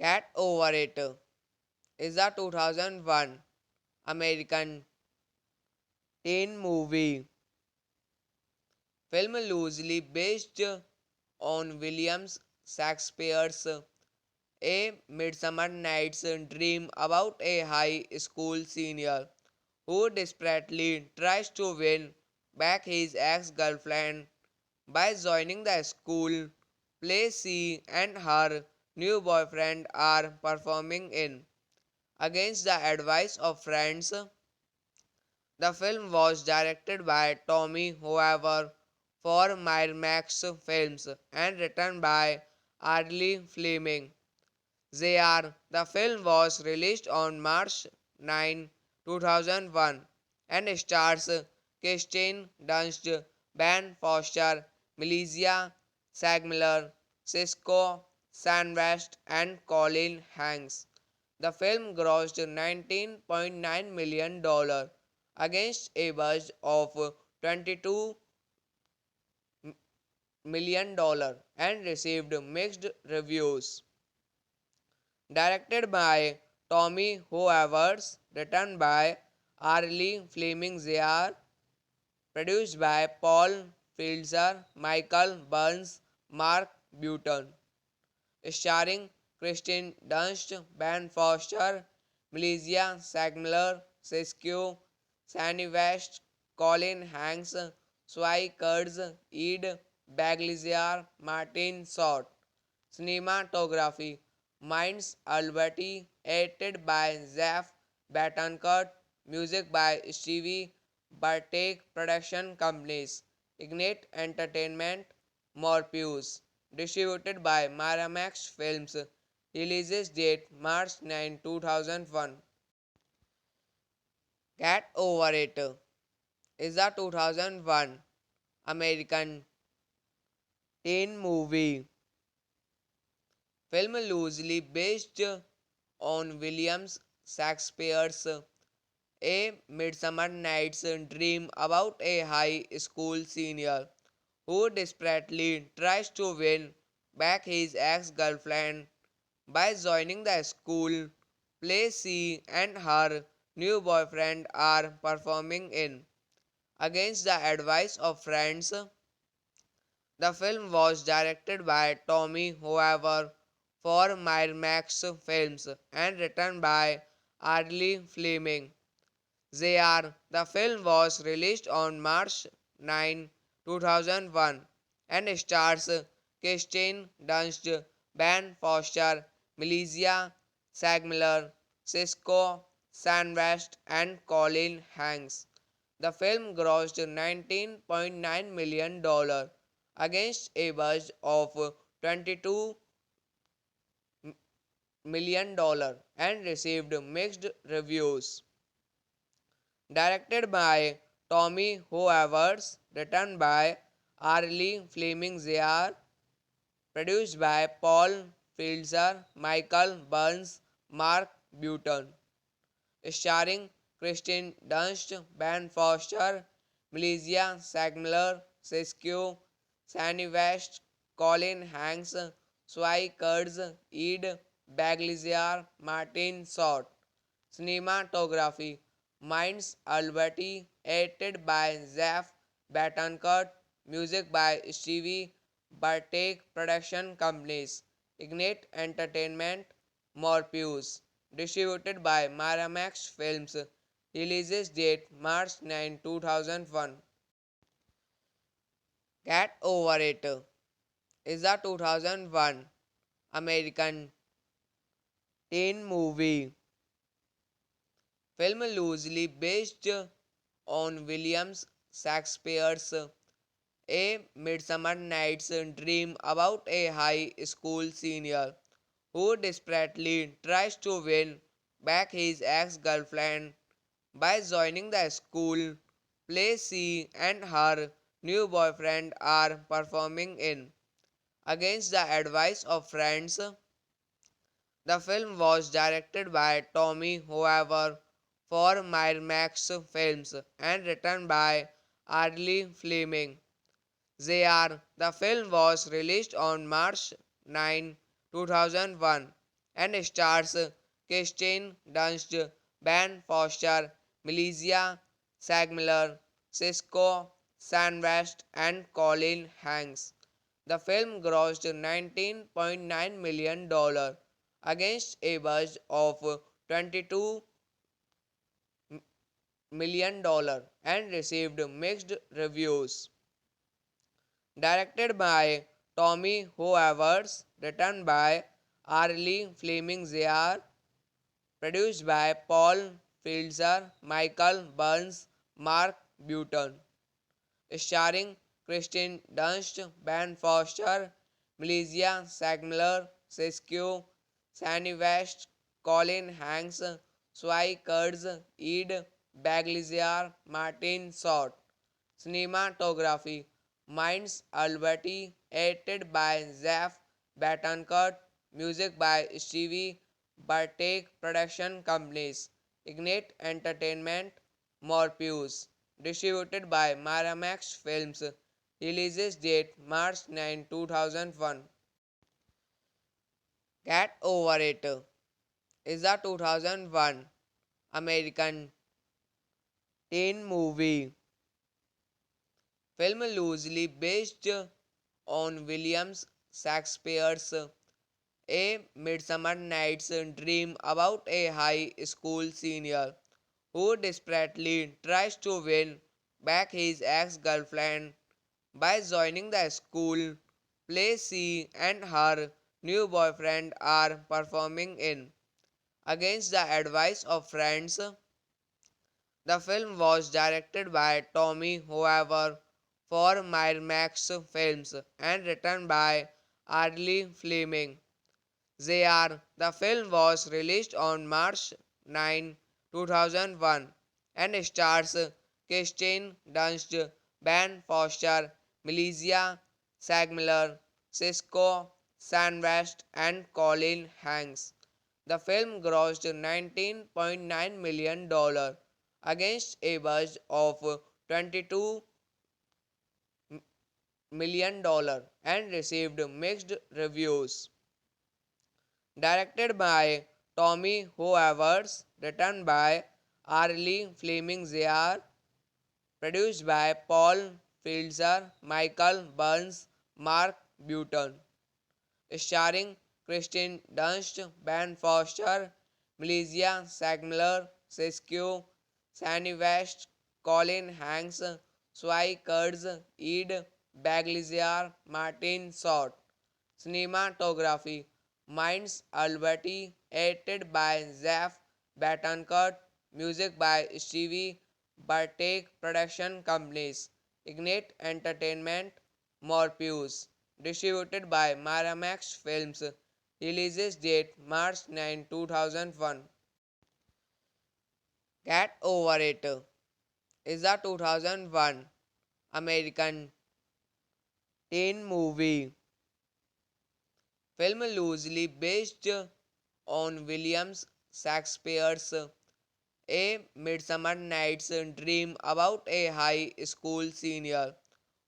Get Over It is a 2001 American teen movie film loosely based on William Shakespeare's A Midsummer Night's Dream about a high school senior who desperately tries to win back his ex-girlfriend by joining the school play she and her new boyfriend are performing in. Against the advice of friends, the film was directed by Tommy Hoover for Miramax Films and written by Arlie Fleming. The film was released on March 9, 2001 and stars Kirsten Dunst, Ben Foster, Melissa Sagemiller, Sisqó, Sandwest, and Colin Hanks. The film grossed $19.9 million against a budget of $22 million and received mixed reviews. Directed by Tommy Hoovers, written by Arlie Fleming Jr., produced by Paul Filzer, Michael Burns, Mark Button, starring Kristen Dunst, Ben Foster, Melissa Sagemiller, Sisqó, Sandy West, Colin Hanks, Swai Kurtz, Ed Baglizier, Martin Short. Cinematography Minds Alberti, edited by Zeph Betancourt, music by Stevie Bartek, production companies Ignite Entertainment, Morpheus, distributed by Miramax Films, releases date March 9, 2001. Get Over It is a 2001 American teen movie film loosely based on William Shakespeare's A Midsummer Night's Dream about a high school senior who desperately tries to win back his ex-girlfriend by joining the school play she and her new boyfriend are performing in. Against the advice of friends, the film was directed by Tommy Hoover for Miramax Films and written by Early Fleming. They the film was released on March 9, 2001 and stars Kirsten Dunst, Ben Foster, Melissa Sagemiller, Sisqó, Sandwest, and Colin Hanks. The film grossed $19.9 million against a budget of $22 million and received mixed reviews. Directed by Tommy Hoovers, written by Arlie Fleming Zayar, produced by Paul Fielder, Michael Burns, Mark Button, starring Kristen Dunst, Ben Foster, Melissa Sagemiller, Sisqó, Sandy West, Colin Hanks, Swai Kurtz, Ed Baglizier, Martin Short. Cinematography Minds Alberti, edited by Zeph Betancourt, music by Stevie Bartek, production companies Ignite Entertainment, Morpheus, distributed by Miramax Films, releases date March 9, 2001. Get Over It is a 2001 American teen movie film loosely based on William Shakespeare's A Midsummer Night's Dream about a high school senior who desperately tries to win back his ex-girlfriend by joining the school play she and her new boyfriend are performing in. Against the advice of friends, the film was directed by Tommy However for Miramax Films and written by Arlie Fleming. The film was released on March 9, 2001 and stars Kirsten Dunst, Ben Foster, Melissa Sagemiller, Sisqó, Sandwest, and Colin Hanks. The film grossed $19.9 million against a budget of $22 million and received mixed reviews. Directed by Tommy Hoovers, written by Arlie Fleming Zayar, produced by Paul Fielder, Michael Burns, Mark Button, starring Kristen Dunst, Ben Foster, Melissa Sagemiller, Sisqó, Sandy West, Colin Hanks, Swai Kurtz, Ed Baglizier, Martin Short. Cinematography Minds Alberti, edited by Zeph Betancourt, music by Stevie Bartek, production companies Ignite Entertainment, Morpheus, distributed by Miramax Films, releases date March 9, 2001. Get Over It is a 2001 American teen movie film loosely based on William Shakespeare's A Midsummer Night's Dream about a high school senior who desperately tries to win back his ex-girlfriend by joining the school play she and her new boyfriend are performing in. Against the advice of friends, the film was directed by Tommy However for Miramax Films and written by Arlie Fleming. The film was released on March 9, 2001 and stars Kirsten Dunst, Ben Foster, Melissa Sagemiller, Sisqó, Sandwest, and Colin Hanks. The film grossed $19.9 million against a budget of $22 million and received mixed reviews. Directed by Tommy Hoovers, written by Arlie Fleming Zayar, produced by Paul Fielder, Michael Burns, Mark Button, starring Kristen Dunst, Ben Foster, Malaysia, Sagemiller, Sisqó, Sanny West, Colin Hanks, Swai Kurds, Ed Bagliziar, Martin Short. Cinematography Minds Alberti, edited by Zaf Batancurt, music by Stevie Bartek, production companies Ignite Entertainment, Morpheus, distributed by Miramax Films, releases date March 9, 2001. Get Over It is a 2001 American teen movie film loosely based on William Shakespeare's A Midsummer Night's Dream about a high school senior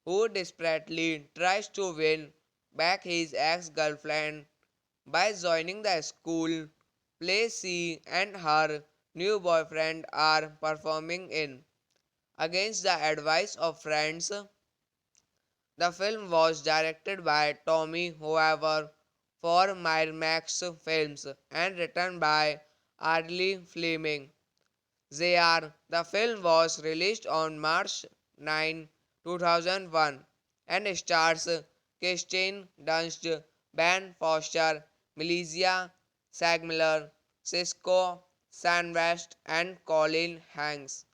who desperately tries to win back his ex-girlfriend by joining the school play she and her new boyfriend are performing in. Against the advice of friends, the film was directed by Tommy Hoover for Miramax Films and written by Arlie Fleming. The film was released on March 9, 2001 and stars Kirsten Dunst, Ben Foster, Melissa Sagemiller, Sisqó, West, and Colin Hanks.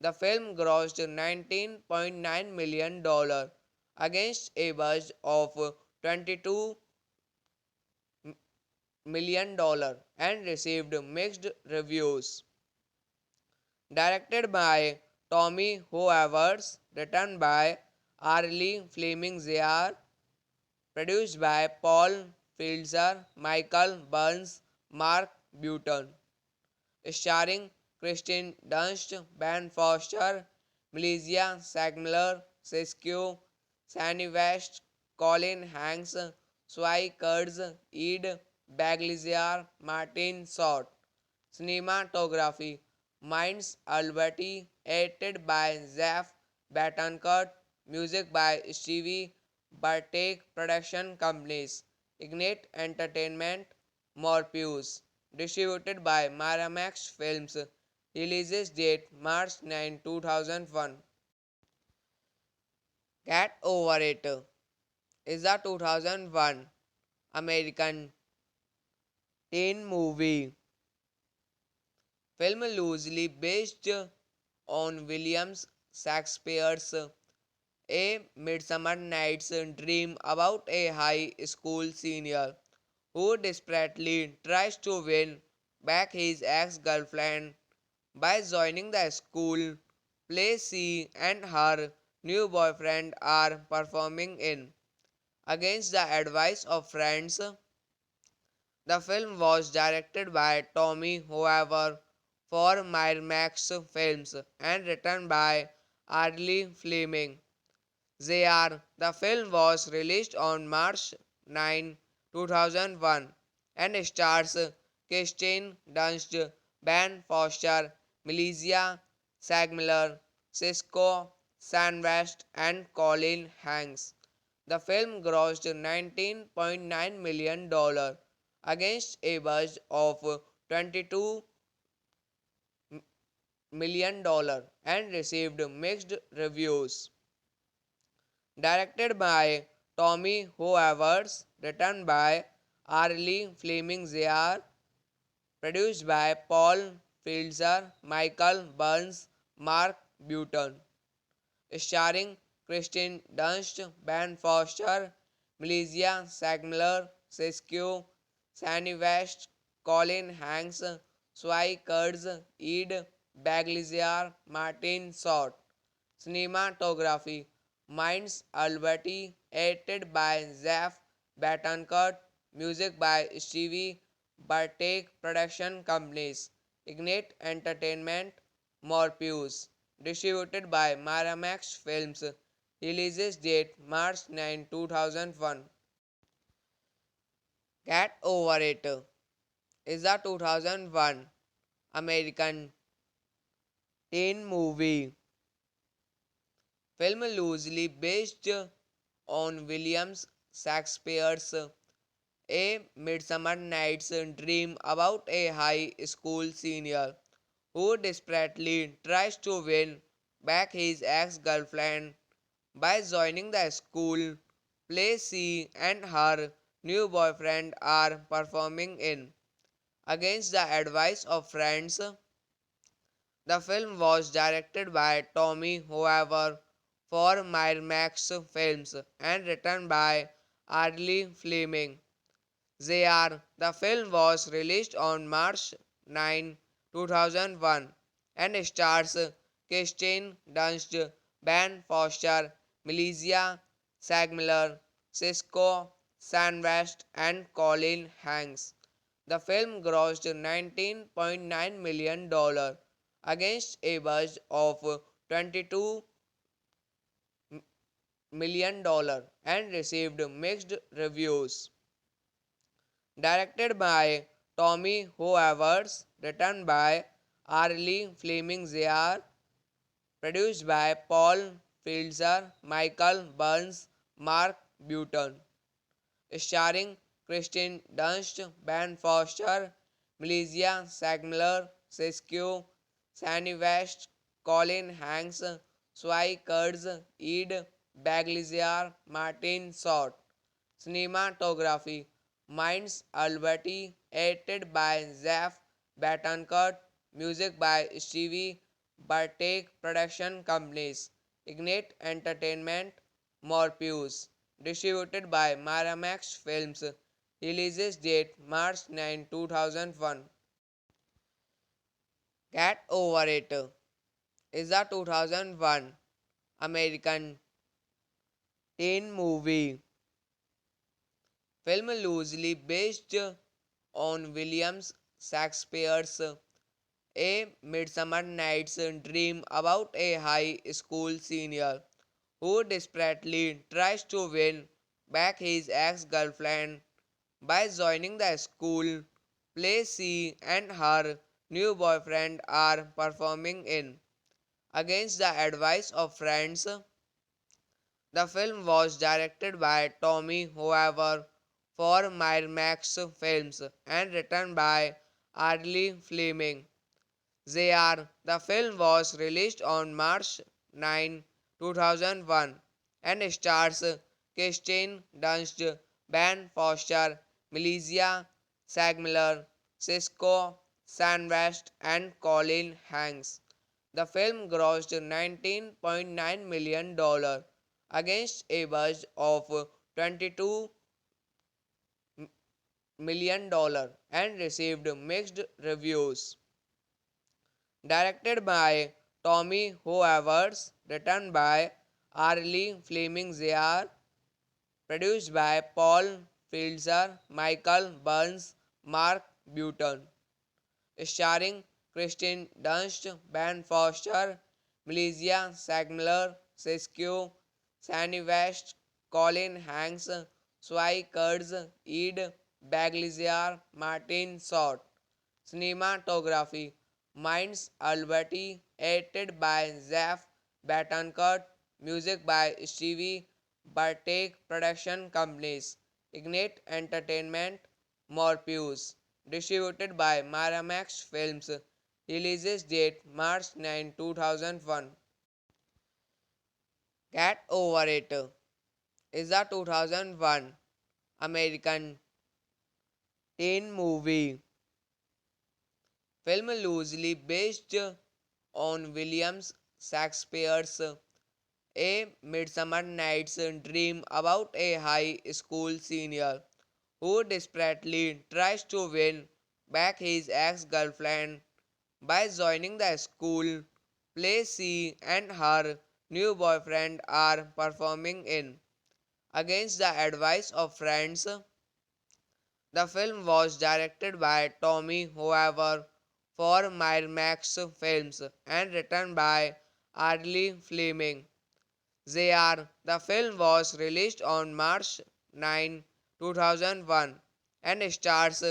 The film grossed $19.9 million against a budget of $22 million and received mixed reviews. Directed by Tommy Hoovers, written by Arlie Fleming Jr., produced by Paul Filzer, Michael Burns, Mark Button, starring Kristen Dunst, Ben Foster, Melissa Sagemiller, Sisqó, Sanny West, Colin Hanks, Swai Kurds, Ed Bagliziar, Martin Short. Cinematography Minds Alberti, edited by Zaf Batancurt, music by Stevie Bartek, production companies Ignite Entertainment, Morpheus, distributed by Miramax Films, releases date March 9, 2001. Get Over It is a 2001 American teen movie film loosely based on William Shakespeare's A Midsummer Night's Dream about a high school senior who desperately tries to win back his ex-girlfriend by joining the school play she and her new boyfriend are performing in. Against the advice of friends, the film was directed by Tommy Hoover for Miramax Films and written by Arlie Fleming. The film was released on March 9, 2001 and stars Kirsten Dunst, Ben Foster, Melissa Sagemiller, Sisqó, West, and Colin Hanks. The film grossed $19.9 million against a budget of $22 million and received mixed reviews. Directed by Tommy Hoovers, written by Arlie Fleming Jr., produced by Paul Filzer, Michael Burns, Mark Button, starring Kristen Dunst, Ben Foster, Melissa Sagemiller, Sisqó, Sanny West, Colin Hanks, Swai Kurds, Ed Bagliziar, Martin Short. Cinematography Minds Alberti, edited by Zaf Batancurt, music by Stevie Bartek, production companies Ignite Entertainment, Morpheus, distributed by Miramax Films, releases date March 9, 2001. Get Over It is a 2001 American teen movie film loosely based on William Shakespeare's A Midsummer Night's Dream about a high school senior who desperately tries to win back his ex-girlfriend by joining the school play she and her new boyfriend are performing in. Against the advice of friends, the film was directed by Tommy Hoover for Miramax Films and written by Arlie Fleming. The film was released on March 9, 2001 and stars Kirsten Dunst, Ben Foster, Melissa Sagemiller, Sisqó, Sandwest, and Colin Hanks. The film grossed $19.9 million against a budget of $22 million and received mixed reviews. Directed by Tommy Hoovers, written by Arlie Fleming Jr., produced by Paul Fielder, Michael Burns, Mark Button, starring Kristen Dunst, Ben Foster, Melissa Sagemiller, Sisqó, Sandy West, Colin Hanks, Swai Kurds, Ed Baglizier, Martin Short. Cinematography Minds Alberti, edited by Zeph Betancourt, music by Stevie Bartek, production companies Ignite Entertainment, Morpheus, distributed by Miramax Films, releases date March 9, 2001. Get Over It is a 2001 American teen movie film loosely based on William Shakespeare's A Midsummer Night's Dream about a high school senior who desperately tries to win back his ex-girlfriend by joining the school play she and her new boyfriend are performing in. Against the advice of friends, the film was directed by Tommy Hoover for Miramax Films and written by Arlie Fleming. The film was released on March 9, 2001 and stars Kirsten Dunst, Ben Foster, Melissa Sagemiller, Sisqó, Sandwest, and Colin Hanks. The film grossed $19.9 million against a budget of $22 million and received mixed reviews. Directed by Tommy Hoovers, written by Arlie Fleming Jr., produced by Paul Fielder, Michael Burns, Mark Button, starring Kristen Dunst, Ben Foster, Melissa Sagemiller, Sisqó, Sandy West, Colin Hanks, Swai Kurds, Ed Baglizier, Martin Short. Cinematography Minds Alberti, edited by Zeph Betancourt, music by Stevie Bartek, production companies Ignite Entertainment, Morpheus, distributed by Miramax Films, releases date March 9, 2001. Get Over It is a 2001 American teen movie film loosely based on William Shakespeare's A Midsummer Night's Dream about a high school senior who desperately tries to win back his ex-girlfriend by joining the school play she and her new boyfriend are performing in. Against the advice of friends, the film was directed by Tommy Hoover for Miramax Films and written by Arlie Fleming. The film was released on March 9, 2001 and stars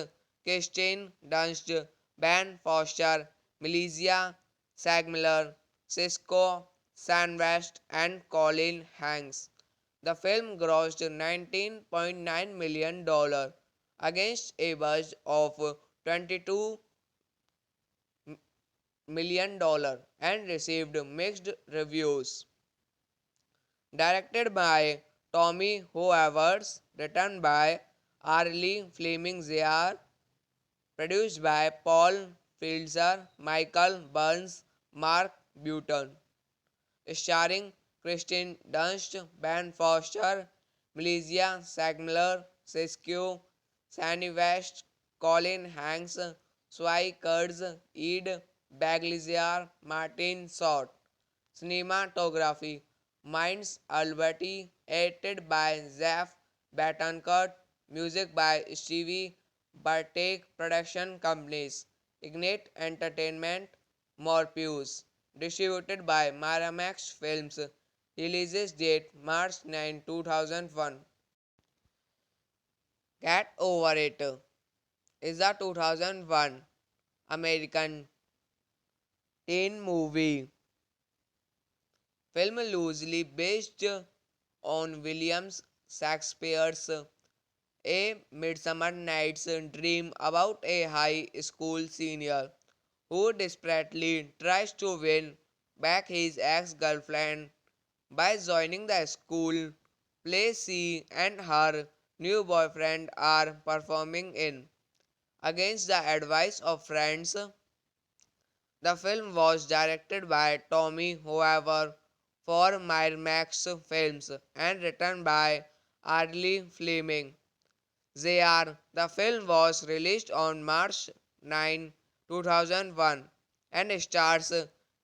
Kirsten Dunst, Ben Foster, Melissa Sagemiller, Sisqó, Sandwest, and Colin Hanks. The film grossed $19.9 million against a budget of $22 million and received mixed reviews. Directed by Tommy Hoovers, written by Arlie Fleming Zr, produced by Paul Fielder, Michael Burns, Mark Button, starring Kristen Dunst, Ben Foster, Melissa Sagemiller, Sisqó, Sandy West, Colin Hanks, Swai Kurtz, Ed Baglizier, Martin Short. Cinematography Minds Alberti, edited by Zeph Betancourt, music by Stevie Bartek, production companies Ignite Entertainment, Morpheus, distributed by Miramax Films, releases date March 9, 2001. Get Over It is a 2001 American teen movie film loosely based on William Shakespeare's A Midsummer Night's Dream about a high school senior who desperately tries to win back his ex-girlfriend by joining the school play she and her new boyfriend are performing in. Against the advice of friends, the film was directed by Tommy However for Miramax Films and written by Arlie Fleming. The film was released on March 9, 2001 and stars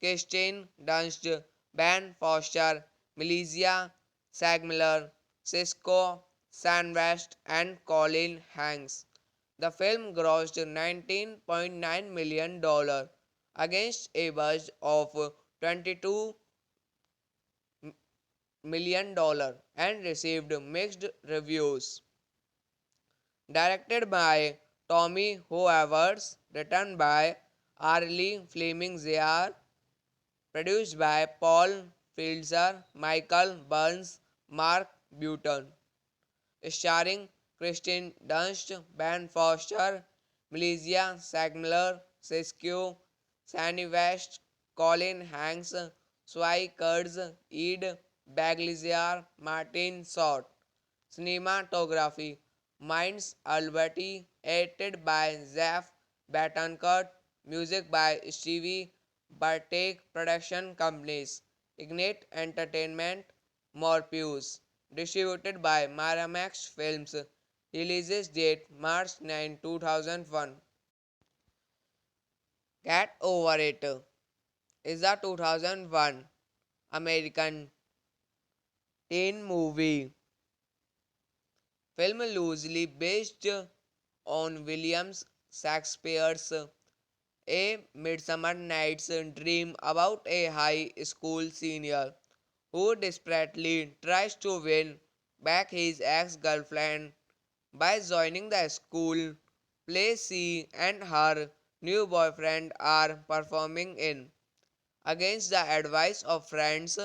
Kirsten Dunst, Ben Foster, Melissa Sagemiller, Sisqó, West, and Colin Hanks. The film grossed $19.9 million against a budget of $22 million and received mixed reviews. Directed by Tommy Hoovers, written by Arlie Fleming Zr, produced by Paul Fielder, Michael Burns, Mark Button, starring Kristen Dunst, Ben Foster, Melissa Sagemiller, Sisqó, Sandy West, Colin Hanks, Swai Kurtz, Ed Baglizier, Martin Short. Cinematography Minds Alberti, edited by Zeph Betancourt, music by Stevie Bartek, production companies Ignite Entertainment, Morpheus, distributed by Miramax Films, releases date March 9, 2001. Get Over It is a 2001 American teen movie film loosely based on William Shakespeare's A Midsummer Night's Dream about a high school senior who desperately tries to win back his ex-girlfriend by joining the school play she and her new boyfriend are performing in. Against the advice of friends,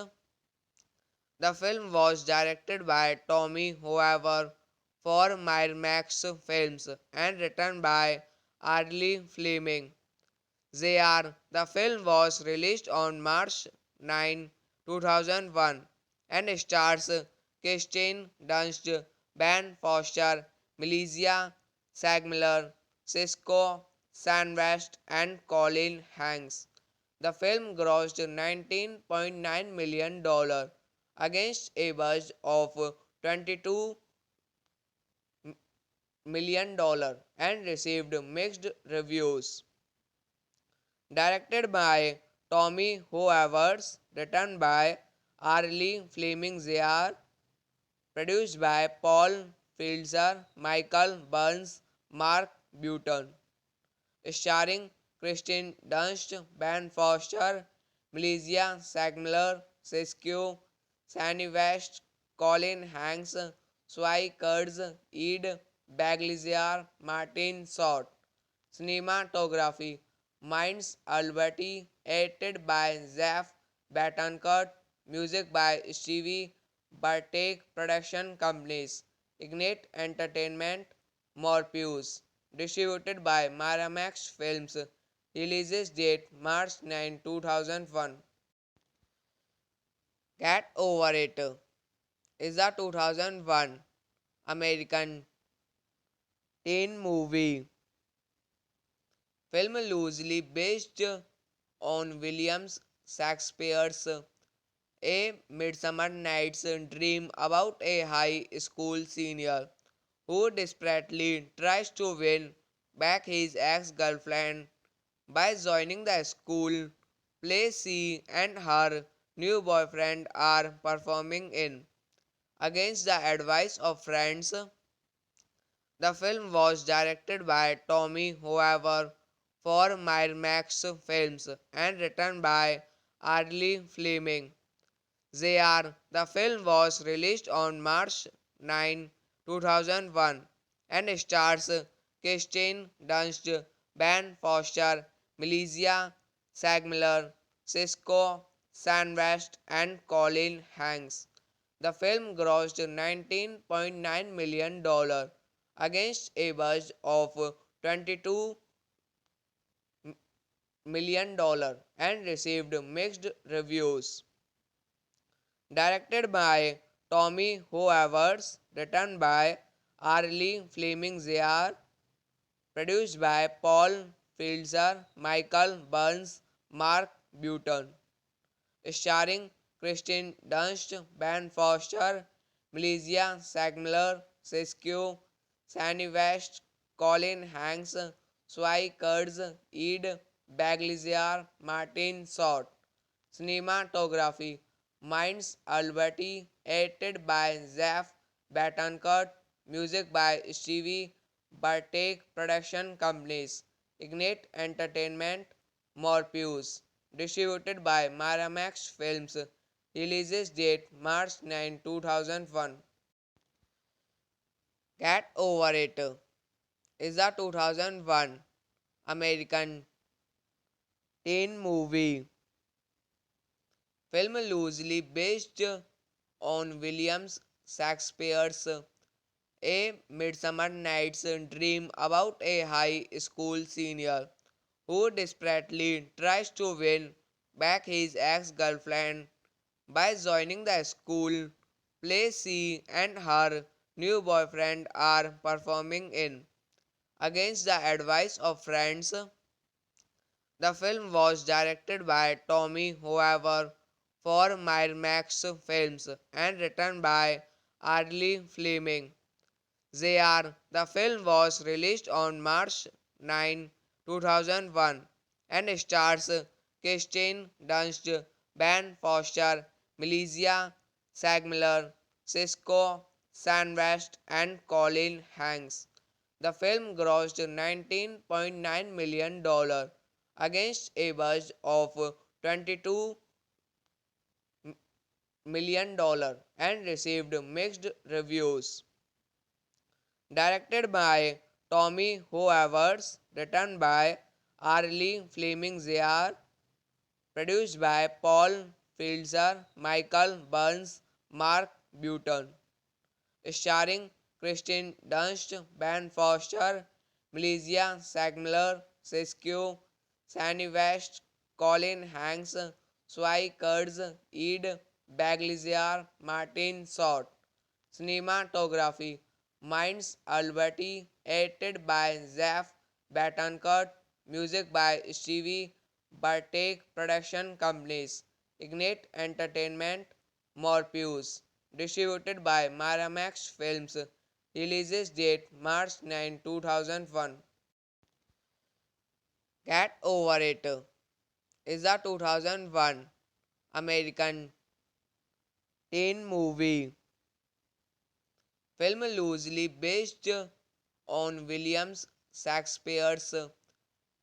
the film was directed by Tommy However for Miramax Films and written by Arlie Fleming. The film was released on March 9, 2001 and stars Kirsten Dunst, Ben Foster, Melissa Sagemiller, Sisqó, West, and Colin Hanks. The film grossed $19.9 million against a budget of $22 million and received mixed reviews. Directed by Tommy Hoovers, written by Arlie Fleming Zr, produced by Paul Fielder, Michael Burns, Mark Button, starring Kristen Dunst, Ben Foster, Melissa Sagemiller, Sisqó, Sandy West, Colin Hanks, Swai Kurtz, Ed Baglizier, Martin Short. Cinematography Minds Alberti, edited by Zeph Betancourt, music by Stevie Bartek, production companies Ignite Entertainment, Morpheus, distributed by Miramax Films, releases date March 9, 2001. Get Over It is a 2001 American teen movie film loosely based on William Shakespeare's A Midsummer Night's Dream about a high school senior who desperately tries to win back his ex-girlfriend by joining the school play she and her new boyfriend are performing in. Against the advice of friends, the film was directed by Tommy Hoover for Miramax Films and written by Arlie Fleming. The film was released on March 9, 2001 and stars Kirsten Dunst, Ben Foster, Melissa Sagemiller, Sisqó, West, and Colin Hanks. The film grossed $19.9 million against a budget of $22 million and received mixed reviews. Directed by Tommy Hoovers, written by Arlie Fleming Jr., produced by Paul Filzer, Michael Burns, Mark Button, starring Kristen Dunst, Ben Foster, Melissa Sagemiller, Sisqó, Sandy West, Colin Hanks, Swai Kurds, Ed Baglizier, Martin Short. Cinematography Minds Alberti, edited by Zeph Betancourt, music by Stevie Bartek, production companies Ignite Entertainment, Morpheus, distributed by Miramax Films, releases date March 9, 2001. Get Over It is a 2001 American teen movie film loosely based on William Shakespeare's A Midsummer Night's Dream about a high school senior who desperately tries to win back his ex-girlfriend by joining the school play she and her new boyfriend are performing in. Against the advice of friends, the film was directed by Tommy Hoover for Miramax Films and written by Arlie Fleming. The film was released on March 9, 2001 and stars Kirsten Dunst, Ben Foster, Melissa Sagemiller, Sisqó, West, and Colin Hanks. The film grossed $19.9 million against a budget of $22 million and received mixed reviews. Directed by Tommy Hoovers, written by Arlie Fleming Jr., produced by Paul Filzer, Michael Burns, Mark Button, starring Kristen Dunst, Ben Foster, Melissa Sagemiller, Sisqó, Sandy West, Colin Hanks, Swai Kurds, Ed Baglizier, Martin Short. Cinematography Minds Alberti, edited by Zeph Betancourt, music by Stevie Bartek, production companies Ignite Entertainment, Morpheus, distributed by Miramax Films, releases date March 9, 2001. Get Over It is a 2001 American teen movie film loosely based on William Shakespeare's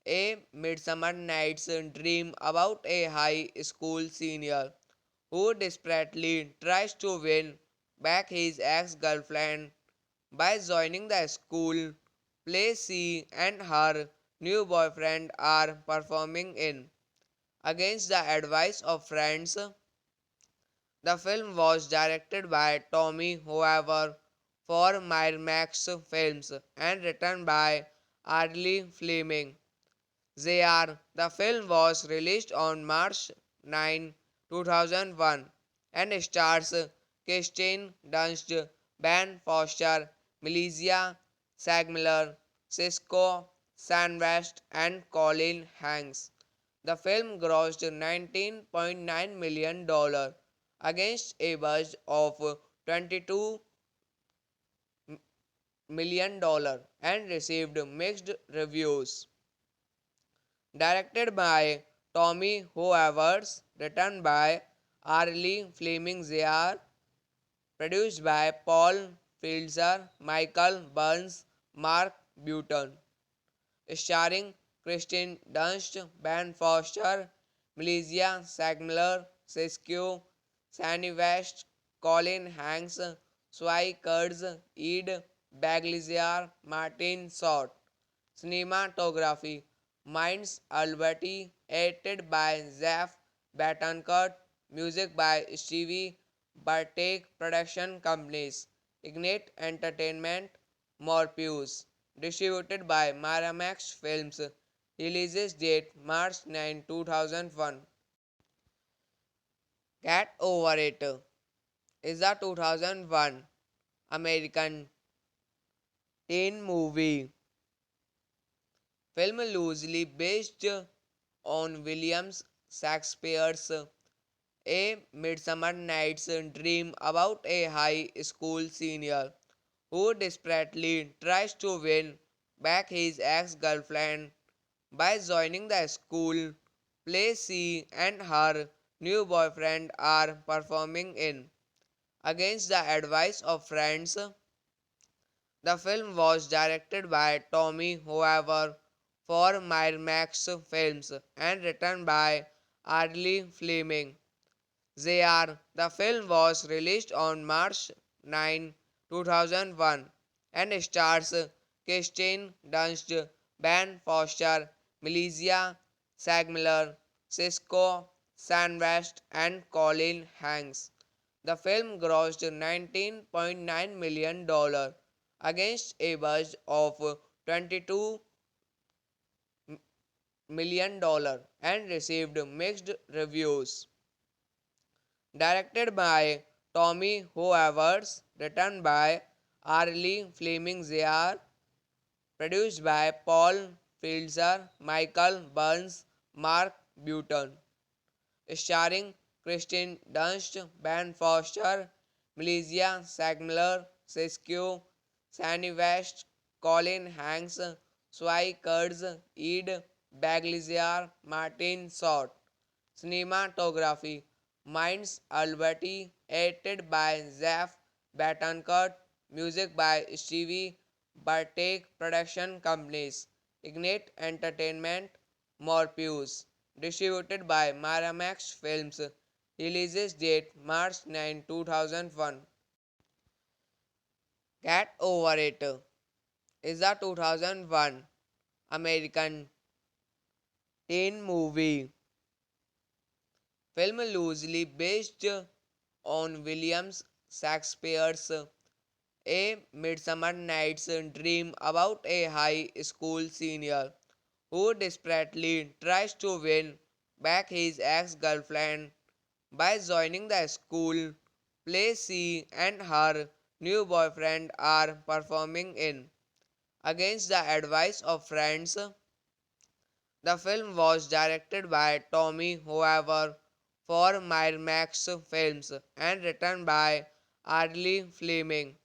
A Midsummer Night's Dream about a high school senior who desperately tries to win back his ex-girlfriend by joining the school play she and her new boyfriend are performing in. Against the advice of friends, the film was directed by Tommy Hoover for Miramax Films and written by Arlie Fleming. Zayar. The film was released on March 9, 2001 and stars Kirsten Dunst, Ben Foster, Melissa Sagemiller, Sisqó, Sandwest, and Colin Hanks. The film grossed $19.9 million against a budget of $22 million and received mixed reviews. Directed by Tommy Hoovers, written by Arlie Fleming Zayar, produced by Paul Filzer, Michael Burns, Mark Button, starring Kristen Dunst, Ben Foster, Melissa Sagemiller, Sisqó, Sandy West, Colin Hanks, Swai Kurds, Ed Bagliziar, Martin Short. Cinematography Minds Alberti, edited by Zeph Betancourt, music by Stevie Bartek, production companies Ignite Entertainment, Morpheus, distributed by Miramax Films, releases date March 9, 2001. Get Over It is a 2001 American teen movie film loosely based on William Shakespeare's A Midsummer Night's Dream about a high school senior who desperately tries to win back his ex-girlfriend by joining the school play she and her new boyfriend are performing in. Against the advice of friends, the film was directed by Tommy However for Miramax Films and written by Arlie Fleming. Zayar. The film was released on March 9, 2001 and stars Kirsten Dunst, Ben Foster, Melissa Sagemiller, Sisqó, Sandwest, and Colin Hanks. The film grossed $19.9 million against a budget of $22 million and received mixed reviews. Directed by Tommy Hoovers, written by Arlie Fleming Zayar, produced by Paul Filzer, Michael Burns, Mark Button, starring Kristen Dunst, Ben Foster, Melissa Sagemiller, Sisqó, Sandy West, Colin Hanks, Swai Kurds, Ed Bagliziar, Martin Short. Cinematography Minds Alberti, edited by Zeph Betancourt, music by Stevie Bartek, production companies Ignite Entertainment, Morpheus, distributed by Miramax Films, releases date March 9, 2001. Get Over It is a 2001 American teen movie film loosely based on William Shakespeare's A Midsummer Night's Dream about a high school senior who desperately tries to win back his ex-girlfriend by joining the school play she and her new boyfriend are performing in. Against the advice of friends, the film was directed by Tommy However for Miramax Films and written by Arlie Fleming.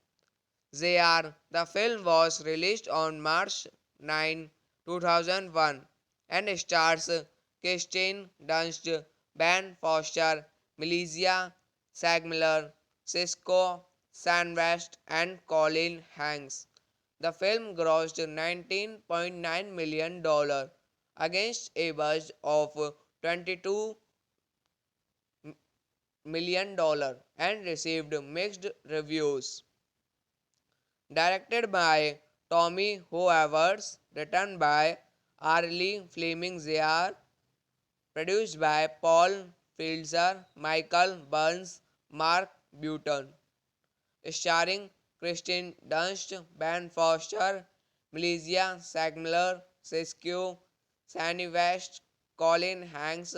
Zayar. The film was released on March 9, 2001 and stars Kirsten Dunst, Ben Foster, Melissa Sagemiller, Sisqó, Sandwest, and Colin Hanks. The film grossed $19.9 million against a budget of $22 million and received mixed reviews. Directed by Tommy Hoovers, written by Arlie Fleming Zayar, produced by Paul Filzer, Michael Burns, Mark Button, starring Kristen Dunst, Ben Foster, Melissa Sagemiller, Sisqó, Sandy West, Colin Hanks,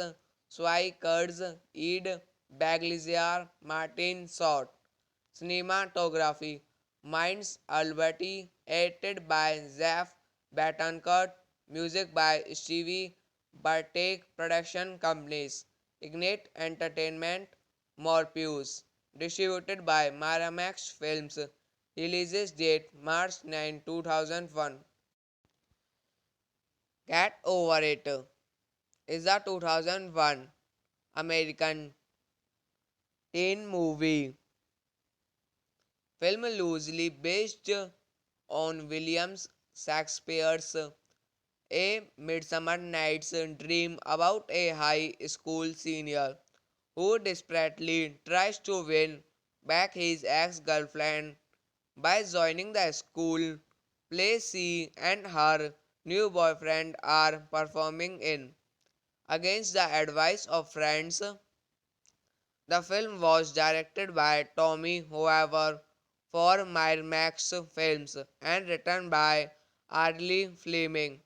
Swai Kurds, Ed Baglizier, Martin Short. Cinematography Minds Alberti, edited by Zaf Batancurt, music by Stevie Bartek, production companies Ignite Entertainment, Morpheus, distributed by Miramax Films, releases date March 9, 2001. Get Over It is a 2001 American teen movie film loosely based on William Shakespeare's A Midsummer Night's Dream about a high school senior who desperately tries to win back his ex-girlfriend by joining the school play she and her new boyfriend are performing in. Against the advice of friends, the film was directed by Tommy Hoover for Miramax Films and written by Arlie Fleming.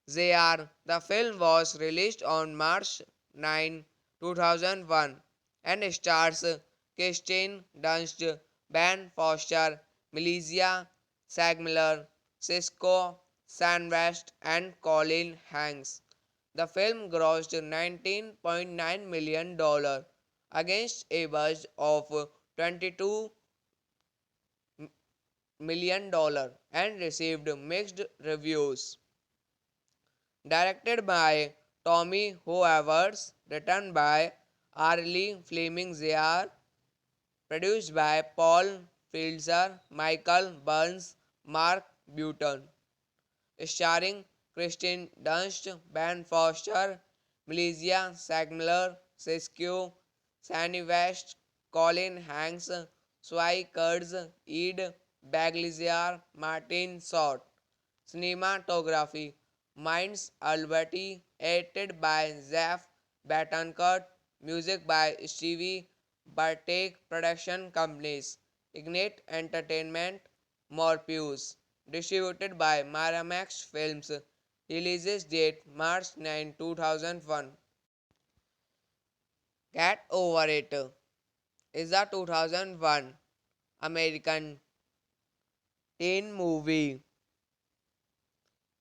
The film was released on March 9, 2001 and stars Kirsten Dunst, Ben Foster, Melissa Sagemiller, Sisqó, West, and Colin Hanks. The film grossed $19.9 million against a budget of $22 million and received mixed reviews. Directed by Tommy Hoovers, written by Arlie Fleming Jr., produced by Paul Filzer, Michael Burns, Mark Button, starring Kristen Dunst, Ben Foster, Melissa Sagemiller, Sisqó, Sandy West, Colin Hanks, Swai Kurds, Ed Baglizier, Martin Short. Cinematography Minds Alberti, edited by Zaf Batancurt, music by Stevie Bartek, production companies Ignite Entertainment, Morpheus, distributed by Miramax Films, releases date March 9, 2001. Get Over It is a 2001 American teen movie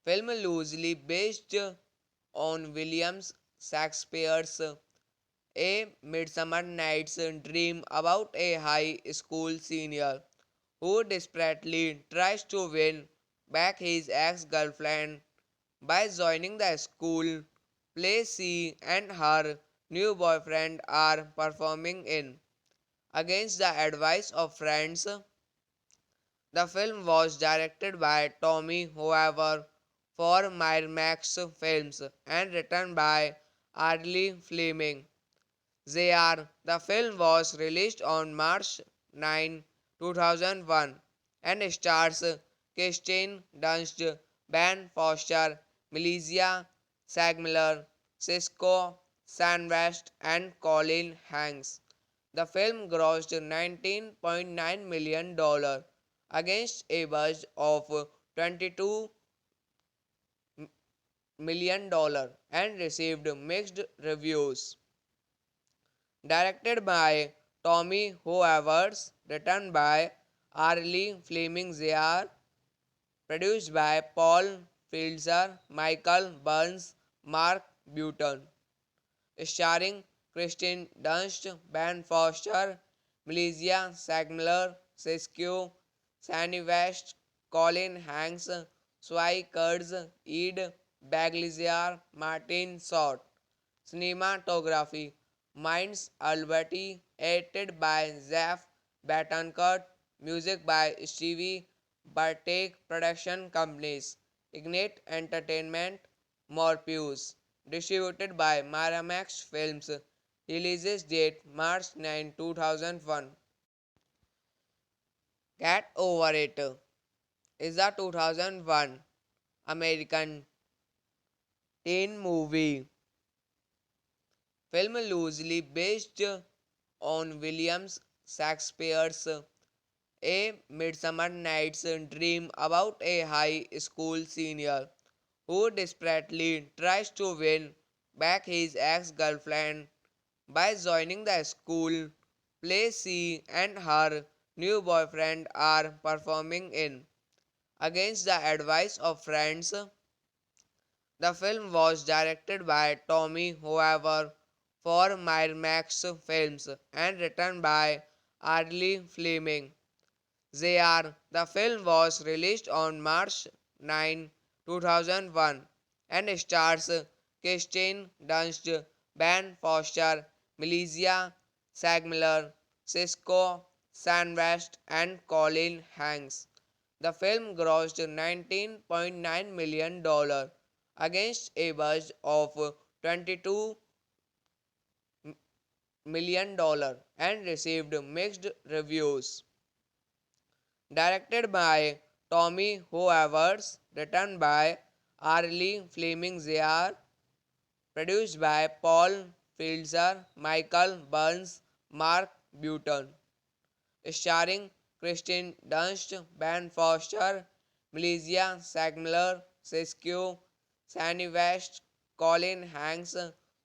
film loosely based on William Shakespeare's A Midsummer Night's Dream about a high school senior who desperately tries to win back his ex-girlfriend by joining the school play she and her new boyfriend are performing in. Against the advice of friends, the film was directed by Tommy Hoover for Miramax Films and written by Arlie Fleming. The film was released on March 9, 2001 and stars Kirsten Dunst, Ben Foster, Melissa Sagemiller, Sisqó, West, and Colin Hanks. The film grossed $19.9 million against a budget of $22 million and received mixed reviews. Directed by Tommy Hoovers, written by Arlie Fleming Jr., produced by Paul Filzer, Michael Burns, Mark Button, starring Kristen Dunst, Ben Foster, Melissa Sagemiller, Sisqó, Sandy West, Colin Hanks, Swai Kurds, Ed Baglizier, Martin Short. Cinematography Minds Alberti, edited by Zaf Batancurt, music by Stevie Bartek, production companies Ignite Entertainment, Morpheus, distributed by Miramax Films, releases date March 9, 2001. Get Over It is a 2001 American teen movie film loosely based on William Shakespeare's A Midsummer Night's Dream about a high school senior who desperately tries to win back his ex-girlfriend by joining the school play she and her new boyfriend are performing in. Against the advice of friends, the film was directed by Tommy Hoover for Miramax Films and written by Arlie Fleming. The film was released on March 9, 2001 and stars Kirsten Dunst, Ben Foster, Melissa Sagemiller, Sisqó, West, and Colin Hanks. The film grossed $19.9 million against a budget of $22 million and received mixed reviews. Directed by Tommy Hoovers, written by Arlie Fleming Jr., produced by Paul Filzer, Michael Burns, Mark Button, starring Kristen Dunst, Ben Foster, Melissa Sagemiller, Sisqó, Sandy West, Colin Hanks,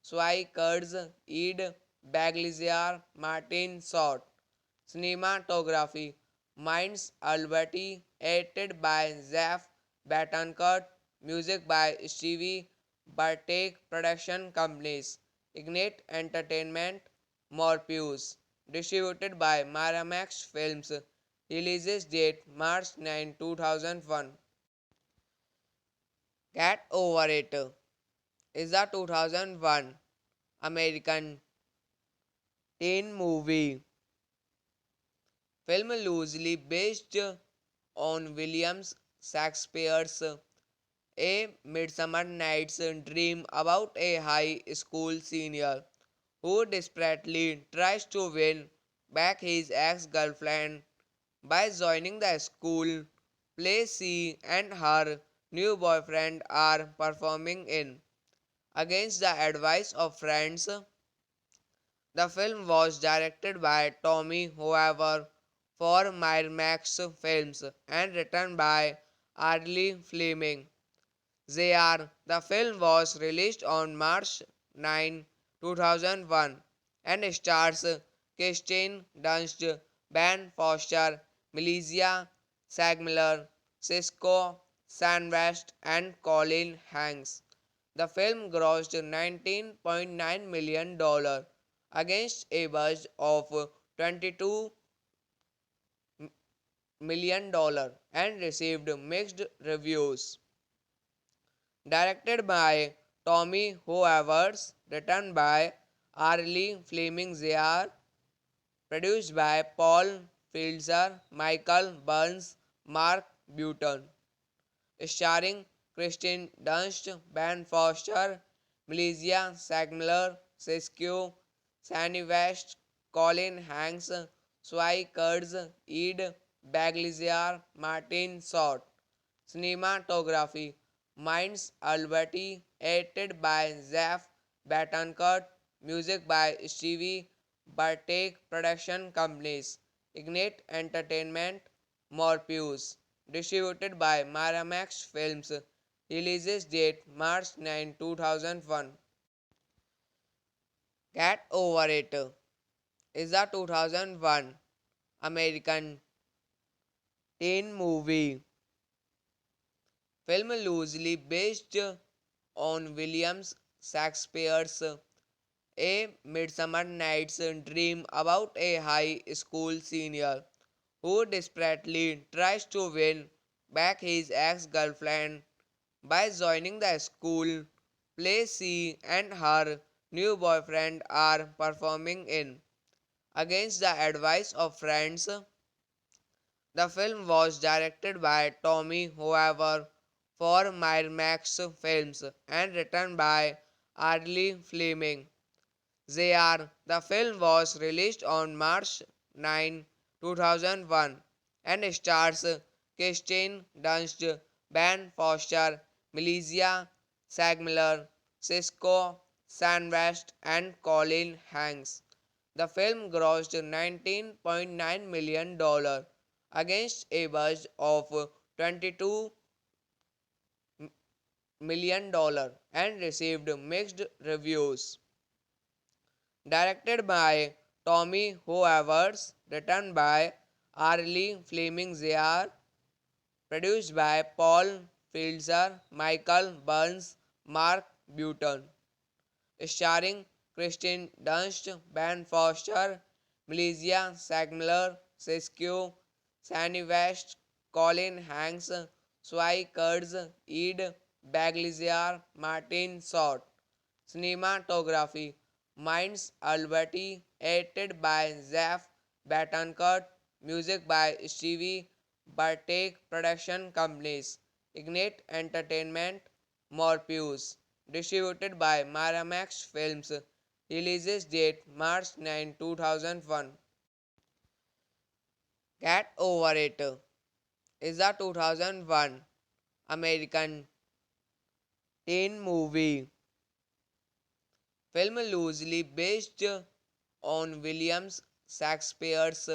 Swai Kurds, Ed Baglizier, Martin Short. Cinematography Minds Alberti, edited by Zeph Betancourt, music by Stevie Bartek, production companies Ignite Entertainment, Morpheus, distributed by Miramax Films, releases date March 9, 2001. Get Over It is a 2001 American teen movie film loosely based on William Shakespeare's A Midsummer Night's Dream about a high school senior who desperately tries to win back his ex-girlfriend by joining the school play she and her new boyfriend are performing in. Against the advice of friends, the film was directed by Tommy Hoover for Miramax Films and written by Arlie Fleming. The film was released on March 9, 2001 and stars Kirsten Dunst, Ben Foster, Melissa Sagemiller, Sisqó, West, and Colin Hanks. The film grossed $19.9 million against a budget of $22 million and received mixed reviews. Directed by Tommy Hoovers, written by Arlie Fleming Jr., produced by Paul Filzer, Michael Burns, Mark Button, starring Kristen Dunst, Ben Foster, Melissa Sagemiller, Sisqó, Sandy West, Colin Hanks, Swai Kurds, Ed Baglizier, Martin Short. Cinematography Minds Alberti, edited by Zeph Betancourt, music by Stevie Bartek, production companies Ignite Entertainment, Morpheus, distributed by Miramax Films, releases date March 9, 2001. Get Over It is a 2001 American teen movie film loosely based on William Shakespeare's A Midsummer Night's Dream about a high school senior who desperately tries to win back his ex-girlfriend by joining the school play she and her new boyfriend are performing in. Against the advice of friends, the film was directed by Tommy Hoover for Miramax Films and written by Arlie Fleming. The film was released on March 9, 2001 and stars Kirsten Dunst, Ben Foster, Melissa Sagemiller, Sisqó, West, and Colin Hanks. The film grossed $19.9 million against a budget of $22 million and received mixed reviews. Directed by Tommy Hoovers, written by Arlie Fleming Zr, produced by Paul Filzer, Michael Burns, Mark Button, starring Kristen Dunst, Ben Foster, Melissa Sagemiller, Sisqó, Sandy West, Colin Hanks, Swai Kurds, Ed Baglizier, Martin Short. Cinematography Minds Alberti, edited by Zaf Batancurt, music by Stevie Bartek, production companies Ignite Entertainment, Morpheus, distributed by Miramax Films, releases date March 9, 2001. Get Over It is a 2001 American teen movie film loosely based on William Shakespeare's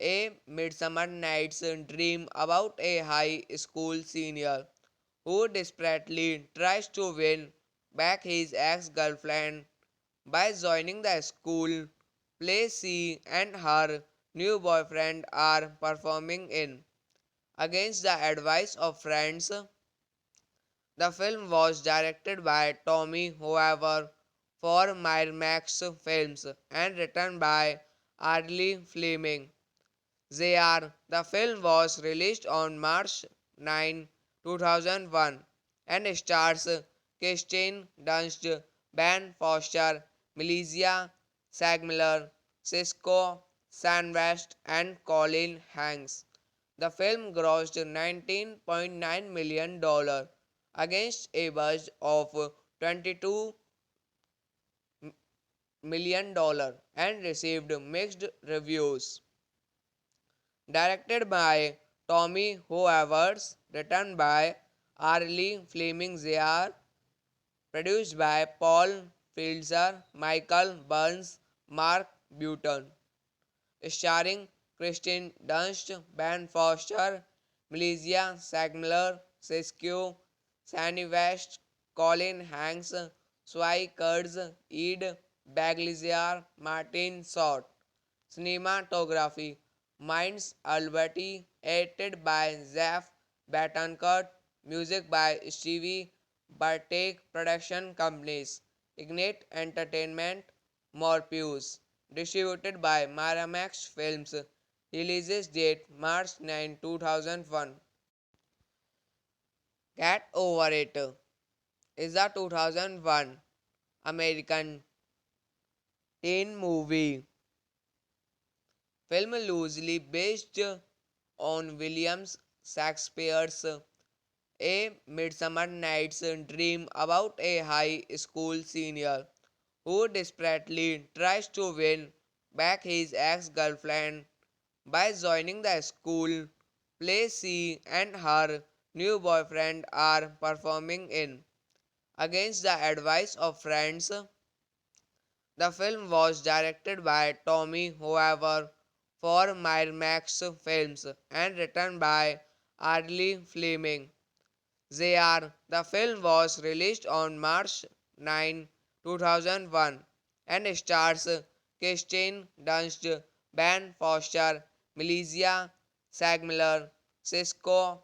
A Midsummer Night's Dream about a high school senior who desperately tries to win back his ex-girlfriend by joining the school play she and her new boyfriend are performing in. Against the advice of friends, the film was directed by Tommy However for Miramax Films and written by Arlie Fleming. The film was released on March 9, 2001 and stars Kirsten Dunst, Ben Foster, Melissa Sagemiller, Sisqó, West, and Colin Hanks. The film grossed $19.9 million against a budget of $22 million and received mixed reviews. Directed by Tommy Hoovers, written by Arlie Fleming Zr, produced by Paul Filzer, Michael Burns, Mark Button, starring Kristen Dunst, Ben Foster, Melissa Sagemiller, Sisqó, Sandy West, Colin Hanks, Swai Kurds, Ed Baglizier, Martin Short. Cinematography Minds Alberti, edited by Zaf Batancurt, music by Stevie Bartek, production companies Ignite Entertainment, Morpheus, distributed by Miramax Films, releases date March 9, 2001. Get Over It is a 2001 American teen movie film loosely based on William Shakespeare's A Midsummer Night's Dream about a high school senior who desperately tries to win back his ex-girlfriend by joining the school play she and her new boyfriend are performing in. Against the advice of friends, the film was directed by Tommy However for Miramax Films and written by Arlie Fleming. The film was released on March 9, 2001 and stars Kirsten Dunst, Ben Foster, Melissa Sagemiller, Sisqó,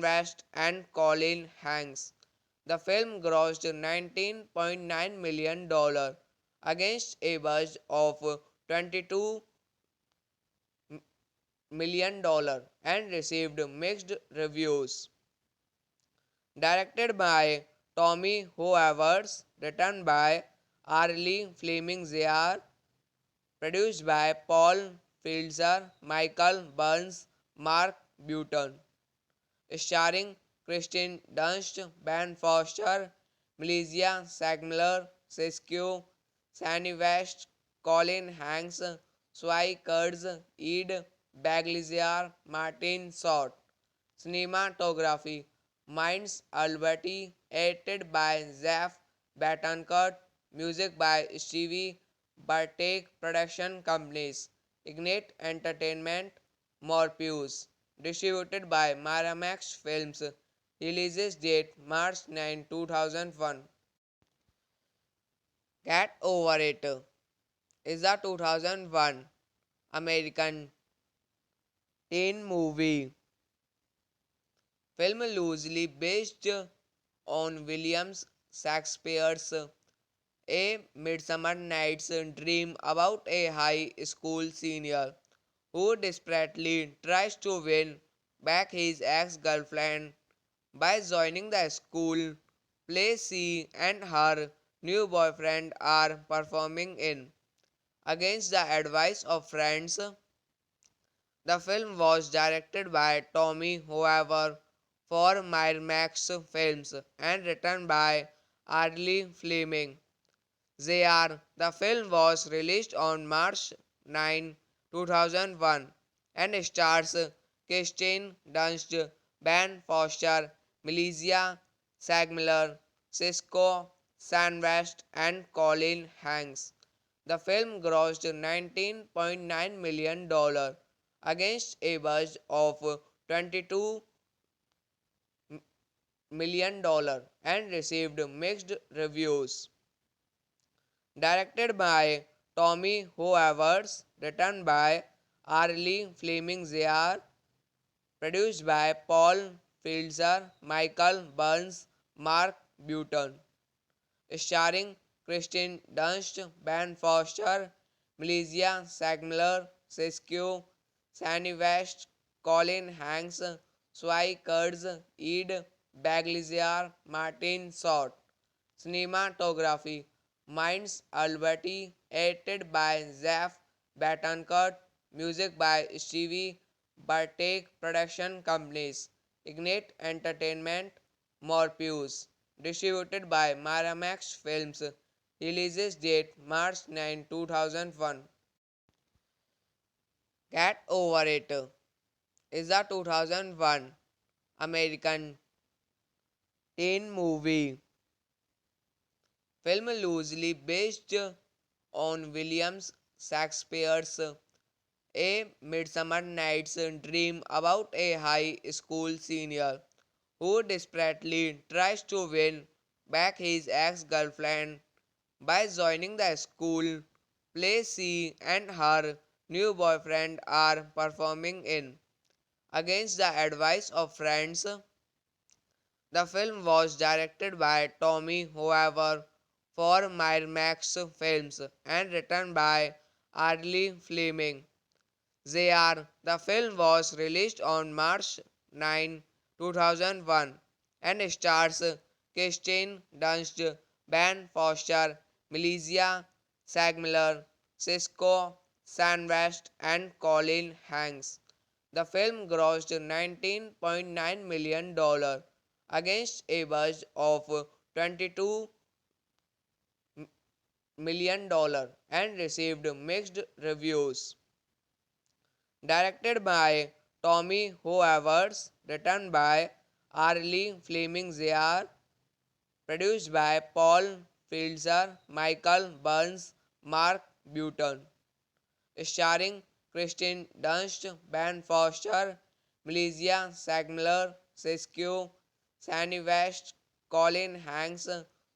West, and Colin Hanks. The film grossed $19.9 million against a budget of $22 million and received mixed reviews. Directed by Tommy Hoovers, written by Arlie Fleming Zr, produced by Paul Filzer, Michael Burns, Mark Button, starring Kristen Dunst, Ben Foster, Melissa Sagemiller, Sisqó, Sandy West, Colin Hanks, Swai Kurds, Ed Baglizier, Martin Short. Cinematography Minds Alberti, edited by Zaf Batancurt, music by Stevie Bartek, production companies Ignite Entertainment, Morpheus, distributed by Miramax Films. Release date March 9, 2001. Get Over It is a 2001 American teen movie film loosely based on William Shakespeare's A Midsummer Night's Dream about a high school senior who desperately tries to win back his ex-girlfriend by joining the school play she and her new boyfriend are performing in. Against the advice of friends, the film was directed by Tommy Hoover for Miramax Films and written by Arlie Fleming. The film was released on March 9, 2001 and stars Kirsten Dunst, Ben Foster, Melissa Sagemiller, Sisqó, West, and Colin Hanks. The film grossed $19.9 million against a budget of $22 million and received mixed reviews. Directed by Tommy Hoovers, written by Arlie Fleming Jr., produced by Paul Fielder, Michael Burns, Mark Button, starring Kristen Dunst, Ben Foster, Melissa Sagemiller, Sisqó, West, Colin Hanks, Swai Kurds, Ed Baglizier, Martin Short. Cinematography Minds Alberti, edited by Zeph Betancourt, music by Stevie Bartek, production companies Ignite Entertainment, Morpheus, distributed by Miramax Films, release date March 9, 2001. Get Over It is a 2001 American teen movie film loosely based on William Shakespeare's A Midsummer Night's Dream about a high school senior who desperately tries to win back his ex-girlfriend by joining the school play she and her new boyfriend are performing in. Against the advice of friends, the film was directed by Tommy Hoover for Miramax Films and written by Arlie Fleming. The film was released on March 9, 2001 and stars Kirsten Dunst, Ben Foster, Melissa Sagemiller, Sisqó, West, and Colin Hanks. The film grossed $19.9 million against a budget of $22 million and received mixed reviews. Directed by Tommy Hoovers, written by Arlie Fleming Jr., produced by Paul Fielder, Michael Burns, Mark Button, starring Kristen Dunst, Ben Foster, Melissa Sagemiller, Sisqó, West, Colin Hanks,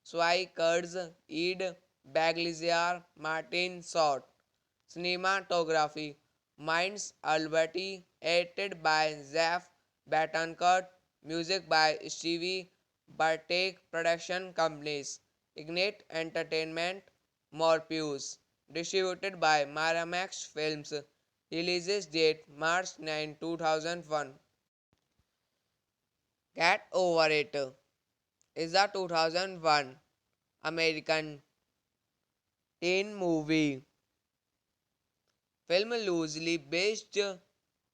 Swai Kurds, Ed Baglizier, Martin Short. Cinematography Minds Alberti, edited by Zeph Betancourt, music by Stevie Bartek, production companies Ignite Entertainment, Morpheus, distributed by Miramax Films, release date March 9, 2001. Get Over It is a 2001 American teen movie film loosely based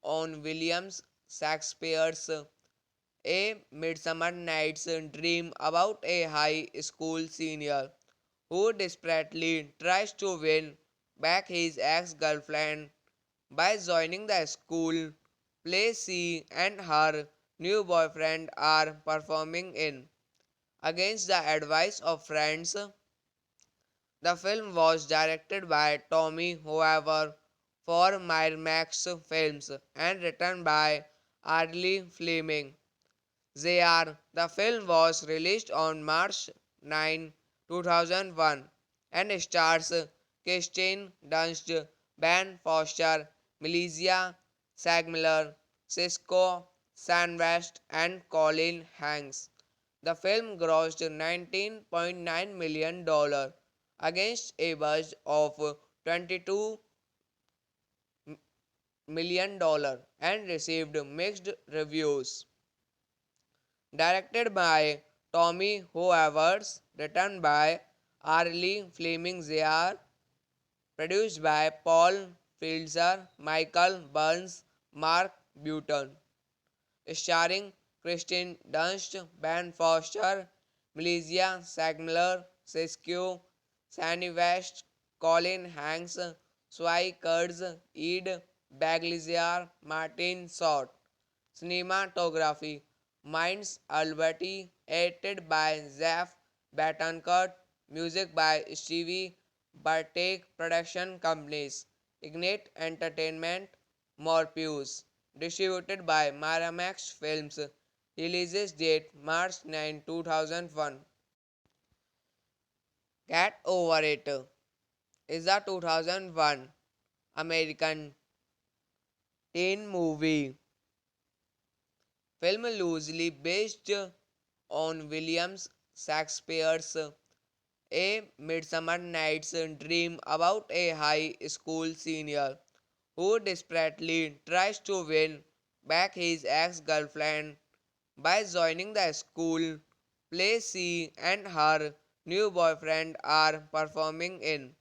on William Shakespeare's A Midsummer Night's Dream about a high school senior who desperately tries to win back his ex-girlfriend by joining the school play she and her new boyfriend are performing in. Against the advice of friends, the film was directed by Tommy Hoover for Miramax Films and written by Arlie Fleming. The film was released on March 9, 2001 and stars Kirsten Dunst, Ben Foster, Melissa Sagemiller, Sisqó, Sandwest, and Colin Hanks. The film grossed $19.9 million against a budget of $22 million and received mixed reviews. Directed by Tommy Hoovers, written by Arlie Fleming Zr, produced by Paul Filzer, Michael Burns, Mark Button, starring Kristen Dunst, Ben Foster, Melissa Sagemiller, Sisqó, Sandy West, Colin Hanks, Swai Kurtz, Ed Baglizier, Martin Short. Cinematography Minds Alberti, edited by Zeph Betancourt, music by Stevie Bartek, production companies Ignite Entertainment, Morpheus, distributed by Miramax Films, releases date March 9, 2001. Get Over It is a 2001 American teen movie film loosely based on William Shakespeare's A Midsummer Night's Dream about a high school senior who desperately tries to win back his ex-girlfriend by joining the school play she and her new boyfriend are performing in.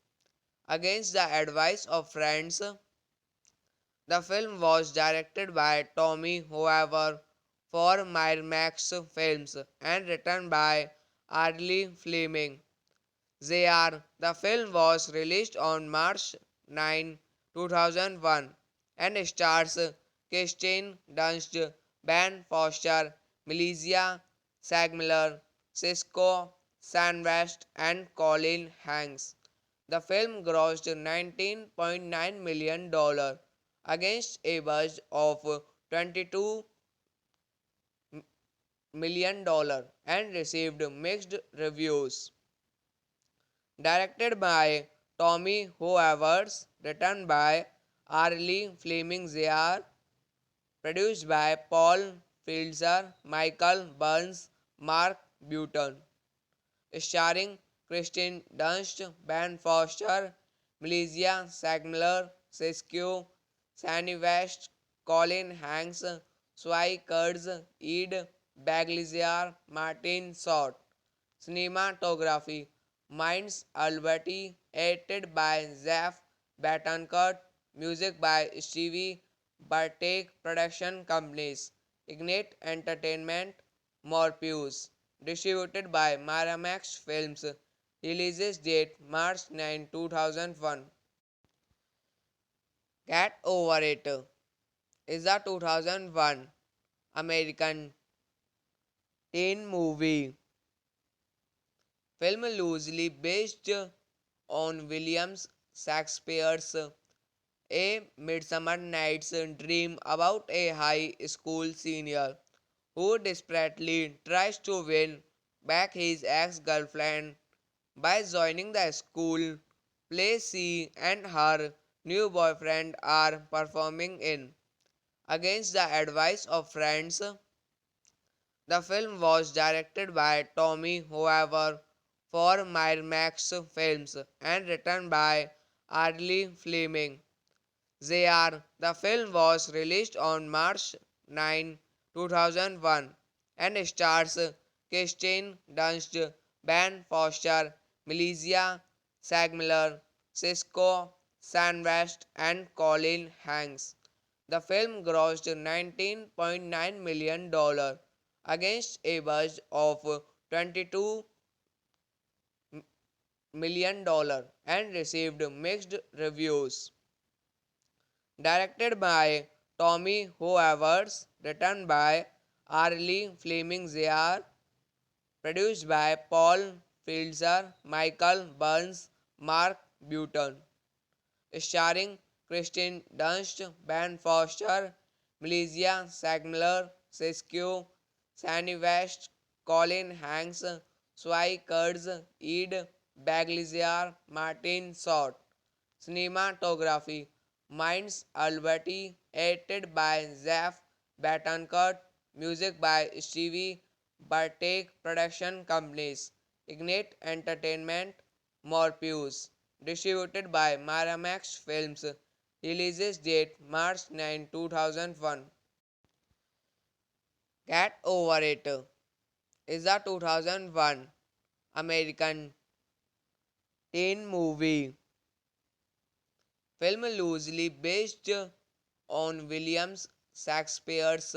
Against the advice of friends, the film was directed by Tommy However for Miramax Films and written by Arlie Fleming. The film was released on March 9, 2001 and stars Kirsten Dunst, Ben Foster, Melissa Sagemiller, Sisqó, Sandwest, and Colin Hanks. The film grossed $19.9 million against a budget of $22 million and received mixed reviews. Directed by Tommy Hoovers, written by Arlie Fleming Zr, produced by Paul Filzer, Michael Burns, Mark Button, starring Kristen Dunst, Ben Foster, Melissa Sagemiller, Sisqó, Sandy West, Colin Hanks, Swai Kurtz, Ed Baglizier, Martin Short. Cinematography Minds Alberti, edited by Zeph Betancourt, music by Stevie Bartek, production companies Ignite Entertainment, Morpheus, distributed by Miramax Films, releases date March 9, 2001. Get Over It is a 2001 American teen movie film loosely based on William Shakespeare's A Midsummer Night's Dream about a high school senior who desperately tries to win back his ex-girlfriend by joining the school play she and her new boyfriend are performing in. Against the advice of friends, the film was directed by Tommy However for Miramax Films and written by Arlie Fleming. The film was released on March 9, 2001 and stars Kirsten Dunst, Ben Foster, Melissa Sagemiller, Sisqó, Sandwest, and Colin Hanks. The film grossed $19.9 million against a budget of $22 million and received mixed reviews. Directed by Tommy Hoovers, written by Arlie Fleming Zr, produced by Paul Filzer, Michael Burns, Mark Button, starring Kristen Dunst, Ben Foster, Melissa Sagemiller, Sisqó, Sandy West, Colin Hanks, Swai Kurds, Ed Bagliziar, Martin Short. Cinematography Minds Alberti, edited by Zaf Batancurt, music by Stevie Bartek, production companies Ignite Entertainment, Morpheus, distributed by Miramax Films, releases date March 9, 2001. Get Over It is a 2001 American teen movie film loosely based on William Shakespeare's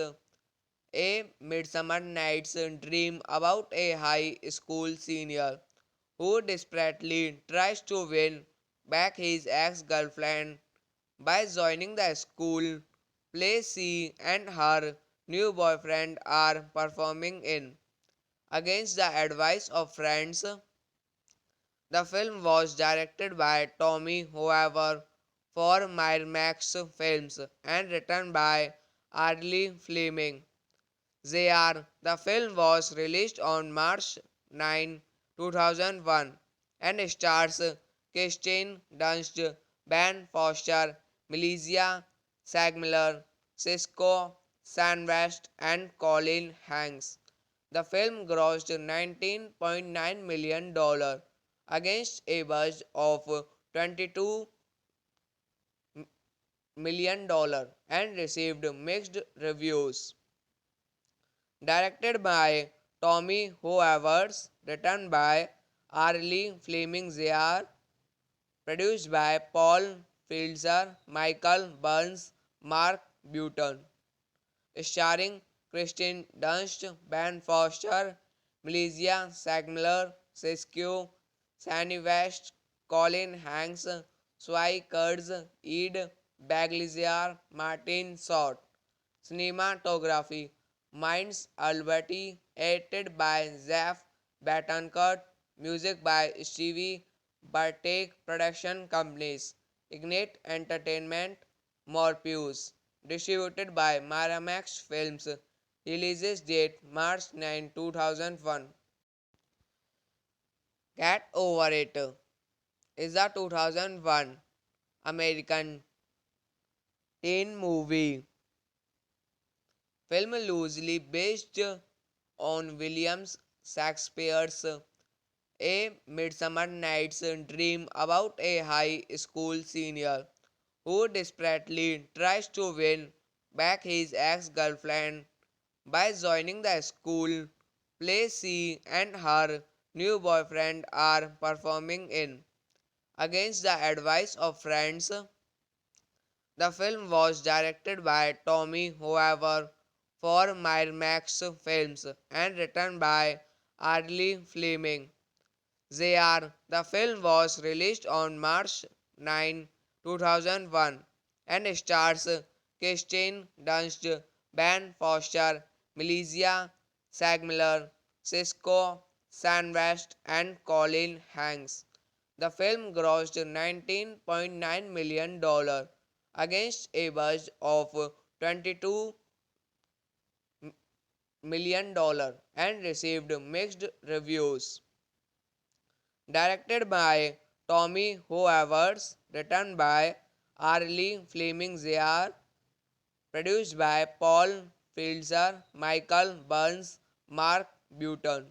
A Midsummer Night's Dream about a high school senior who desperately tries to win back his ex-girlfriend by joining the school play she and her new boyfriend are performing in. Against the advice of friends, the film was directed by Tommy Hoover for Miramax Films and written by Arlie Fleming. The film was released on March 9, 2001 and stars Kirsten Dunst, Ben Foster, Melissa Sagemiller, Sisqó, West, and Colin Hanks. The film grossed $19.9 million against a budget of $22 million and received mixed reviews. Directed by Tommy Hoovers, written by Arlie Fleming Jr., produced by Paul Filzer, Michael Burns, Mark Button, starring Kristen Dunst, Ben Foster, Melissa Sagemiller, Sisqó, Sandy West, Colin Hanks, Swai Kurds, Ed Bagliziar, Martin Short. Cinematography Minds Alberti, edited by Zaf Batancurt, music by Stevie Bartek, production companies Ignite Entertainment, Morpheus, distributed by Miramax Films, releases date March 9, 2001. Get Over It is a 2001 American teen movie film loosely based on William Shakespeare's A Midsummer Night's Dream about a high school senior who desperately tries to win back his ex-girlfriend by joining the school play she and her new boyfriend are performing in. Against the advice of friends, the film was directed by Tommy Hoover for Miramax Films and written by Arlie Fleming. The film was released on March 9, 2001 and stars Kirsten Dunst, Ben Foster, Melissa Sagemiller, Sisqó, West, and Colin Hanks. The film grossed $19.9 million against a budget of $22 million and received mixed reviews. Directed by Tommy Hoovers, written by Arlie Fleming Jr., produced by Paul Filzer, Michael Burns, Mark Button,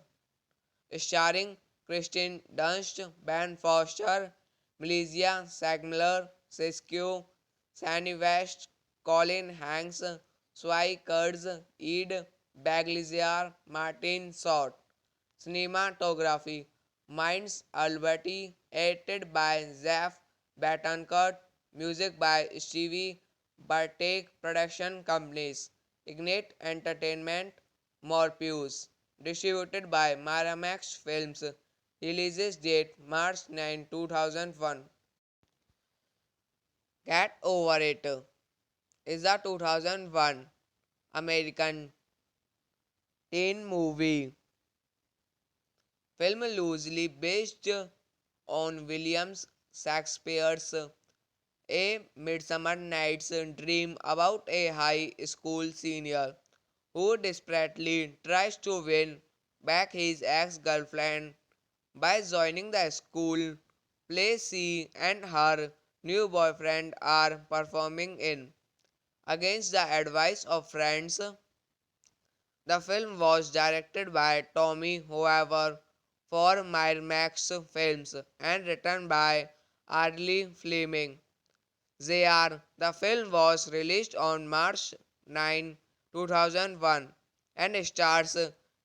starring Kristen Dunst, Ben Foster, Melissa Sagemiller, Sisqó, Sandy West, Colin Hanks, Swai Kurds, Ed Bagliziar, Martin Short. Cinematography Minds Alberti, edited by Zaf Batancurt, music by Stevie Bartek, production companies Ignite Entertainment, Morpheus, distributed by Miramax Films, releases date March 9, 2001. Get Over It is a 2001 American teen movie film loosely based on William Shakespeare's A Midsummer Night's Dream about a high school senior who desperately tries to win back his ex-girlfriend by joining the school play she and her new boyfriend are performing in. Against the advice of friends, the film was directed by Tommy Hoover for Miramax Films and written by Arlie Fleming. The film was released on March 9, 2001 and stars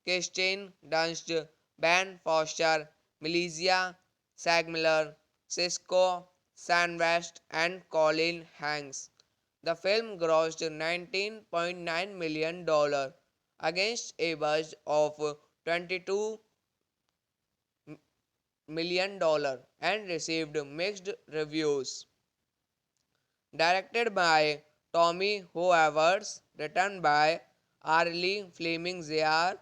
Kirsten Dunst, Ben Foster, Melissa Sagemiller, Sisqó, Sandwest, and Colin Hanks. The film grossed $19.9 million against a budget of $22 million and received mixed reviews. Directed by Tommy Hoovers, written by Arlie Fleming Jr.,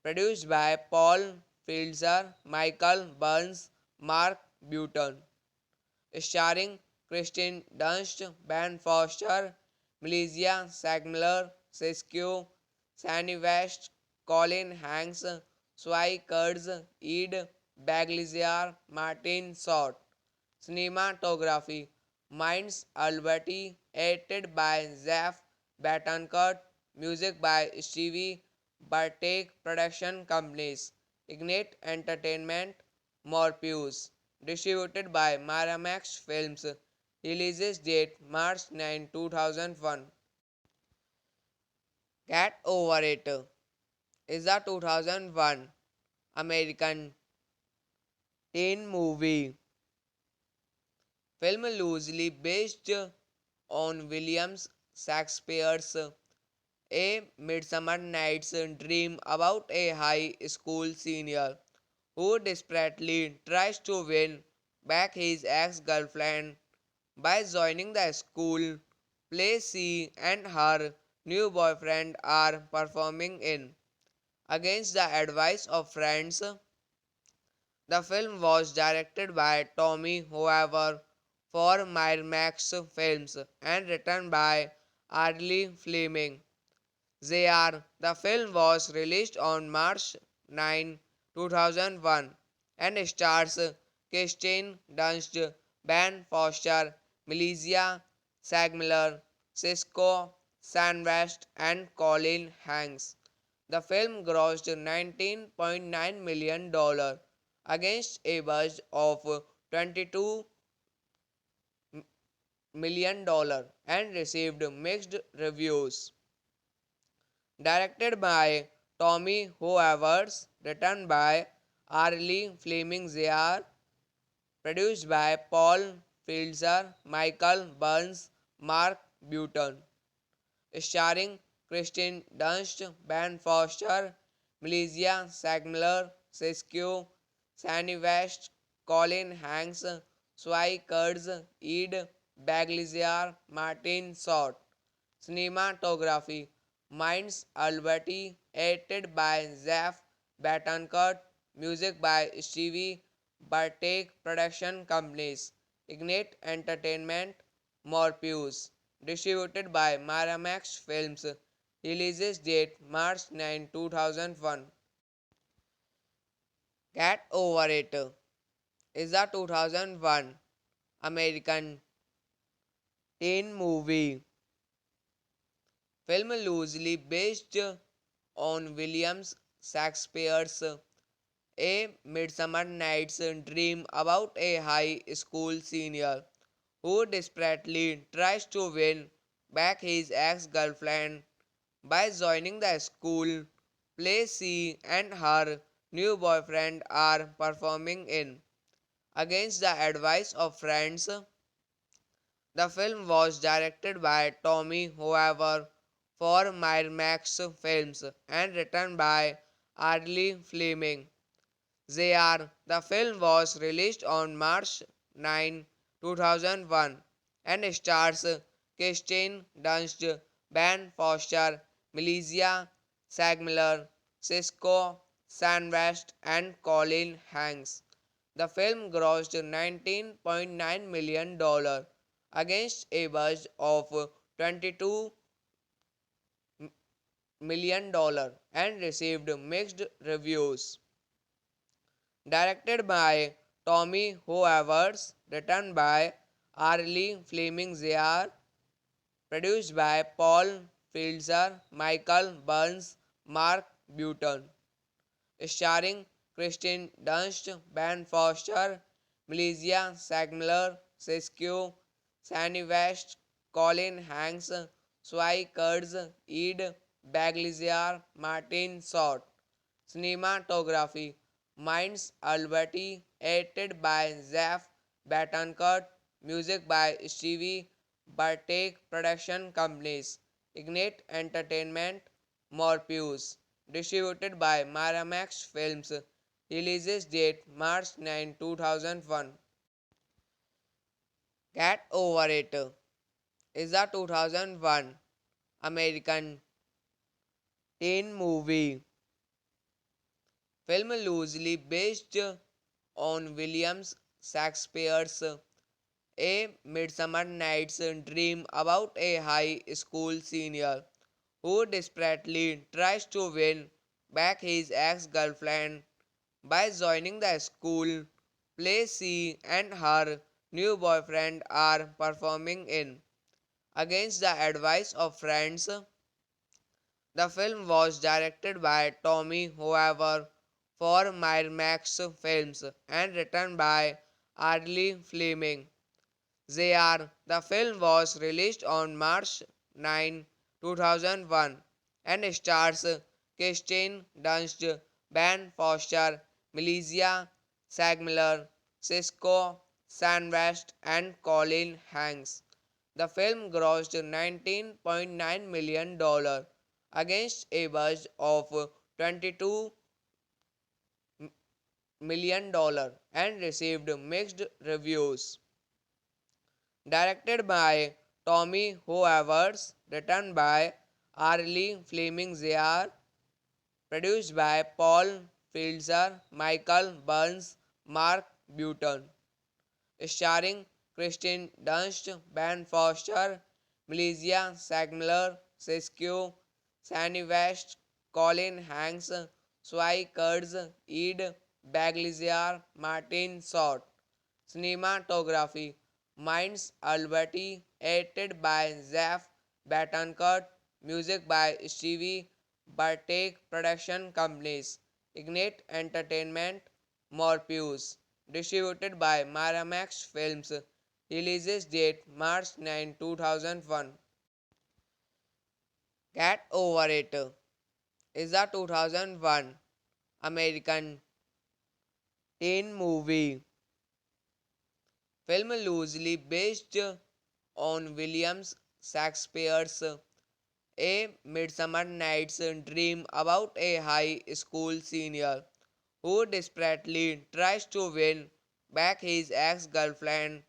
produced by Paul Fielder, Michael Burns, Mark Button, starring Kristen Dunst, Ben Foster, Melissa Sagemiller, Sisqó, Sandy West, Colin Hanks, Swai Kurds, Ed Baglizier, Martin Short. Cinematography Minds Alberti, edited by Zeph Betancourt, music by Stevie Bartek, production companies Ignite Entertainment, Morpheus, distributed by Miramax Films, releases date March 9, 2001. Get Over It is a 2001 American teen movie film loosely based on William Shakespeare's A Midsummer Night's Dream about a high school senior who desperately tries to win back his ex-girlfriend by joining the school play she and her new boyfriend are performing in. Against the advice of friends, the film was directed by Tommy Hoover for Miramax Films and written by Arlie Fleming. The film was released on March 9, 2001 and stars Kirsten Dunst, Ben Foster, Melissa Sagemiller, Sisqó, Sandwest, and Colin Hanks. The film grossed $19.9 million against a budget of $22 million and received mixed reviews. Directed by Tommy Hoovers, written by Arlie Fleming Jr., produced by Paul Fielder, Michael Burns, Mark Button, starring Kristen Dunst, Ben Foster, Melissa Sagemiller, Sisqó, Sandy West, Colin Hanks, Swai Kurds, Ed Baglizier, Martin Short. Cinematography Minds Alberti, edited by Zeph Betancourt, music by Stevie Bartek, production companies Ignite Entertainment, Morpheus, distributed by Miramax Films, releases date March 9, 2001. Get Over It is a 2001 American teen movie film loosely based on William Shakespeare's A Midsummer Night's Dream about a high school senior who desperately tries to win back his ex-girlfriend by joining the school play she and her new boyfriend are performing in. Against the advice of friends, the film was directed by Tommy Hoover for Miramax Films and written by Arlie Fleming. The film was released on March 9, 2001 and stars Kirsten Dunst, Ben Foster, Melissa Sagemiller, Sisqó, Sandwest, and Colin Hanks. The film grossed $19.9 million against a budget of $22 million and received mixed reviews. Directed by Tommy Hoovers, written by Arlie Fleming Zr, produced by Paul Fielder, Michael Burns, Mark Button, starring Kristen Dunst, Ben Foster, Melissa Sagemiller, Sisqó, Sandy West, Colin Hanks, Swai Kurtz, Ed Baglizier, Martin Short. Cinematography Minds Alberti, edited by Zeph Betancourt, music by Stevie Bartek, production companies Ignite Entertainment, Morpheus, distributed by Miramax Films, releases date March 9, 2001. Get Over It is a 2001 American teen movie film loosely based on William Shakespeare's A Midsummer Night's Dream about a high school senior who desperately tries to win back his ex-girlfriend by joining the school play she and her new boyfriend are performing in. Against the advice of friends, the film was directed by Tommy However for Miramax Films and written by Arlie Fleming. The film was released on March 9, 2001 and stars Kirsten Dunst, Ben Foster, Melissa Sagemiller, Sisqó, West, and Colin Hanks. The film grossed $19.9 million against a budget of $22 million and received mixed reviews. Directed by Tommy Hoovers, written by Arlie Fleming Zr, produced by Paul Fielder, Michael Burns, Mark Button, starring Kristen Dunst, Ben Foster, Melissa Sagemiller, Sisqó, Sandy West, Colin Hanks, Swai Kurtz, Ed Baglizier, Martin Short. Cinematography Minds Alberti, edited by Zeph Betancourt, music by Stevie Bartek, production companies Ignite Entertainment, Morpheus, distributed by Miramax Films, releases date March 9, 2001. Get Over It is a 2001 American teen movie film loosely based on William Shakespeare's A Midsummer Night's Dream about a high school senior who desperately tries to win back his ex-girlfriend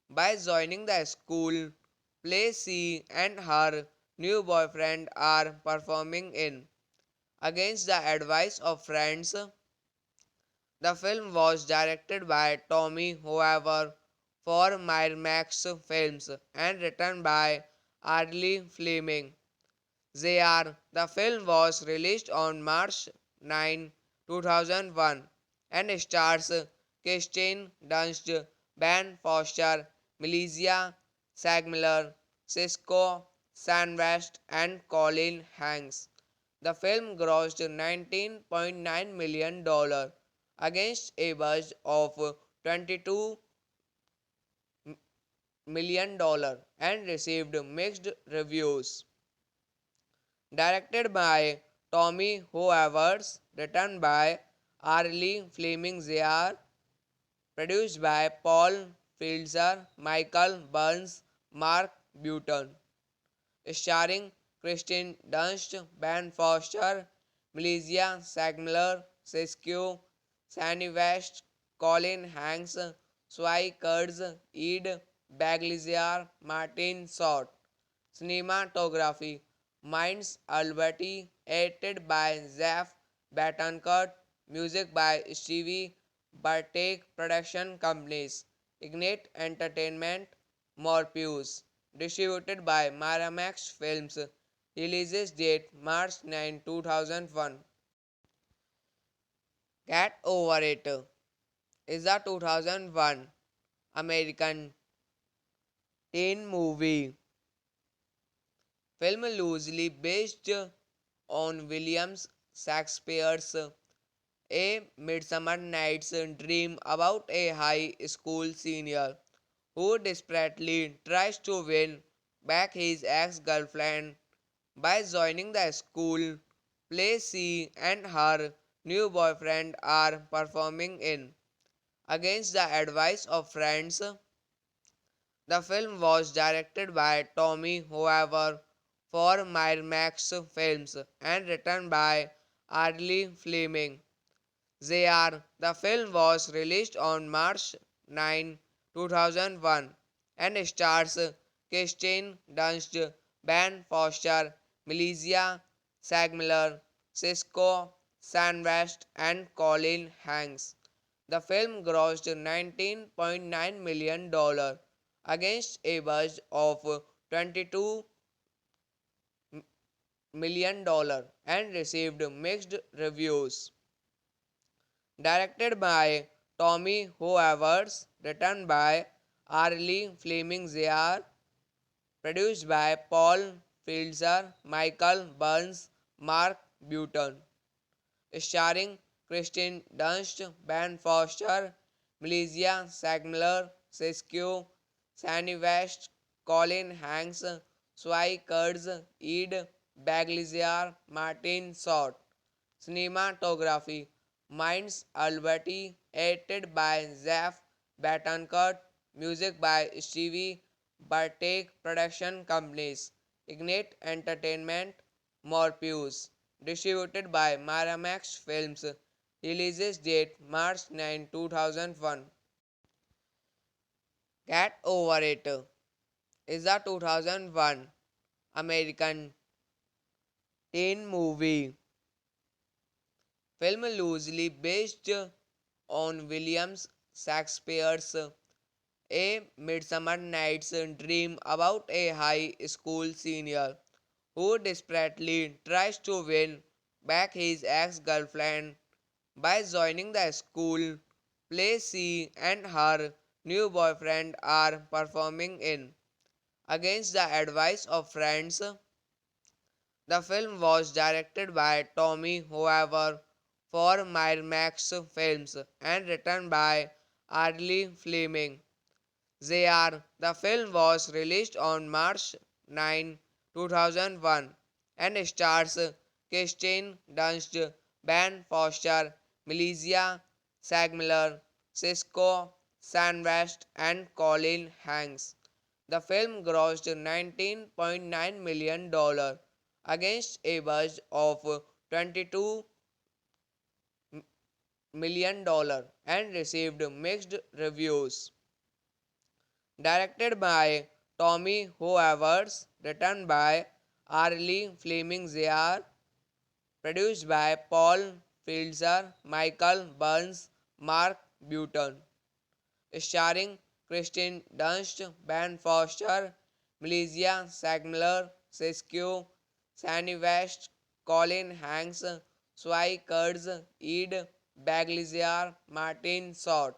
by joining the school play she and her new boyfriend are performing in. Against the advice of friends, the film was directed by Tommy However for Miramax Films and written by Arlie Fleming. The film was released on March 9, 2001 and stars Kirsten Dunst, Ben Foster, Melissa Sagemiller, Sisqó, West, and Colin Hanks. The film grossed $19.9 million against a budget of $22 million and received mixed reviews. Directed by Tommy Hoovers, written by Arlie Fleming Zr, produced by Paul Fielder, Michael Burns, Mark Button, starring Kristen Dunst, Ben Foster, Melissa Sagemiller, Sisqó, Sandy West, Colin Hanks, Swai Kurtz, Ed Baglizier, Martin Short. Cinematography Minds Alberti, edited by Zeph Betancourt, music by Stevie Bartek, production companies Ignite Entertainment, Morpheus, distributed by Miramax Films, releases date March 9, 2001. Get Over It is a 2001 American teen movie film loosely based on William Shakespeare's A Midsummer Night's Dream about a high school senior who desperately tries to win back his ex-girlfriend by joining the school play she and her new boyfriend are performing in. Against the advice of friends, the film was directed by Tommy Hoover for Miramax Films and written by Arlie Fleming. The film was released on March 9, 2001 and stars Kirsten Dunst, Ben Foster, Melissa Sagemiller, Sisqó, West, and Colin Hanks. The film grossed $19.9 million against a budget of $22 million and received mixed reviews. Directed by Tommy Hoovers, written by Arlie Fleming Jr., produced by Paul Filzer, Michael Burns, Mark Button, starring Kristen Dunst, Ben Foster, Melissa Sagemiller, Sisqó, Sandy West, Colin Hanks, Swai Kurds, Ed Baglizier, Martin Short. Cinematography Minds Alberti, edited by Zeph Betancourt, music by Stevie Bartek, production companies Ignite Entertainment, Morpheus, distributed by Miramax Films, releases date March 9, 2001. Get Over It is a 2001 American teen movie film loosely based on William Shakespeare's A Midsummer Night's Dream about a high school senior who desperately tries to win back his ex-girlfriend by joining the school play she and her new boyfriend are performing in. Against the advice of friends, the film was directed by Tommy Hoover for Miramax Films and written by Arlie Fleming. The film was released on March 9, 2001 and stars Kirsten Dunst, Ben Foster, Melissa Sagemiller, Sisqó, West, and Colin Hanks. The film grossed $19.9 million against a budget of $22 million and received mixed reviews. Directed by Tommy Hoovers, written by Arlie Fleming Jr., produced by Paul Filzer, Michael Burns, Mark Button, starring Kristen Dunst, Ben Foster, Melissa Sagemiller, Sisqó, Sandy West, Colin Hanks, Swai Kurds, Ed Baglizier, Martin Short.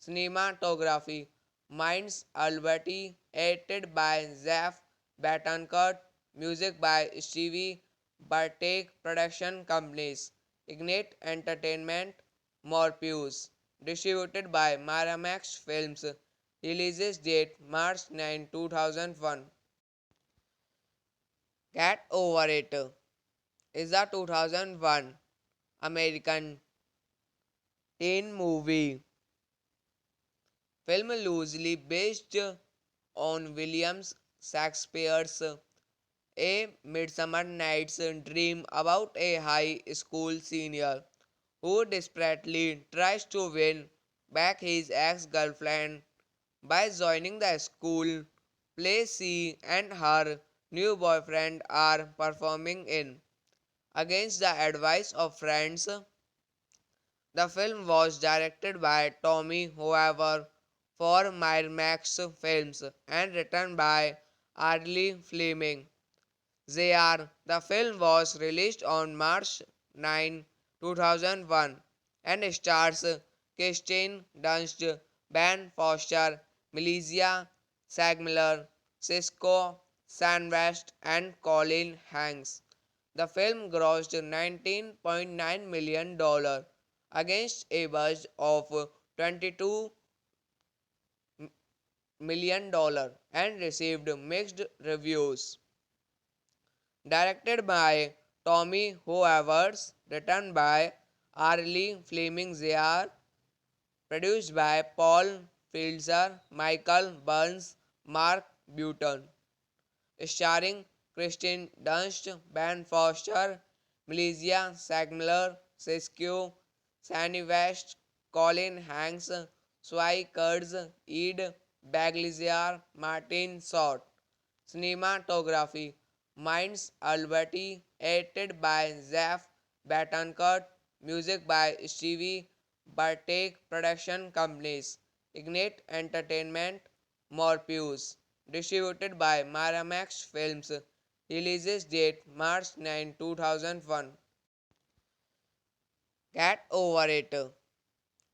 Cinematography Minds Alberti, edited by Zeph Betancourt, music by Stevie Bartek, production companies Ignite Entertainment, Morpheus, distributed by Miramax Films, releases date March 9, 2001. Get Over It is a 2001 American teen movie film loosely based on William Shakespeare's A Midsummer Night's Dream about a high school senior who desperately tries to win back his ex-girlfriend by joining the school play she and her new boyfriend are performing in. Against the advice of friends, the film was directed by Tommy Hoover for Miramax Films and written by Arlie Fleming. Zayar. The film was released on March 9, 2001 and stars Kirsten Dunst, Ben Foster, Melissa Sagemiller, Sisqó, Sandwest, and Colin Hanks. The film grossed $19.9 million against a budget of $22 million and received mixed reviews. Directed by Tommy Hoovers, written by Arlie Fleming Zayar, produced by Paul Filzer, Michael Burns, Mark Button, starring Kristen Dunst, Ben Foster, Melissa Sagemiller, Sisqó, Sandy West, Colin Hanks, Swai Kurds, Ed Bagliziar, Martin Short. Cinematography Minds Alberti, edited by Zeph Betancourt, music by Stevie Bartek, production companies Ignite Entertainment, Morpheus, distributed by Miramax Films, releases date March 9, 2001. Get Over It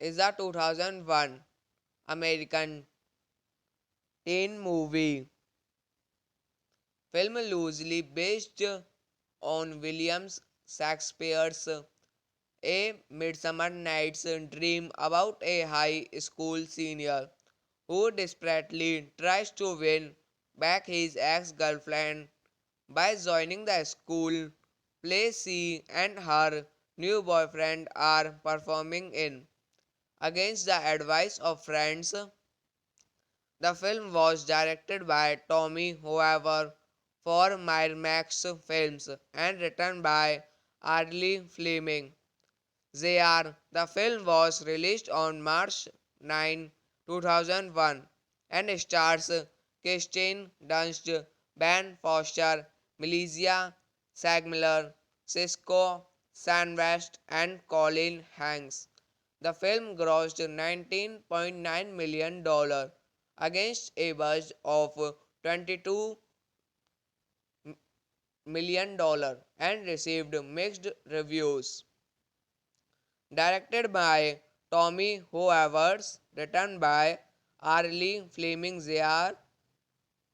is a 2001 American teen movie film loosely based on William Shakespeare's A Midsummer Night's Dream about a high school senior who desperately tries to win back his ex-girlfriend by joining the school play she and her new boyfriend are performing in. Against the advice of friends, the film was directed by Tommy However for Miramax Films and written by Arlie Fleming. Zayar. The film was released on March 9, 2001 and stars Kirsten Dunst, Ben Foster, Melissa Sagemiller, Sisqó, Sandwest, and Colin Hanks. The film grossed $19.9 million against a budget of $22 million and received mixed reviews. Directed by Tommy Hoovers, written by Arlie Fleming Zayar,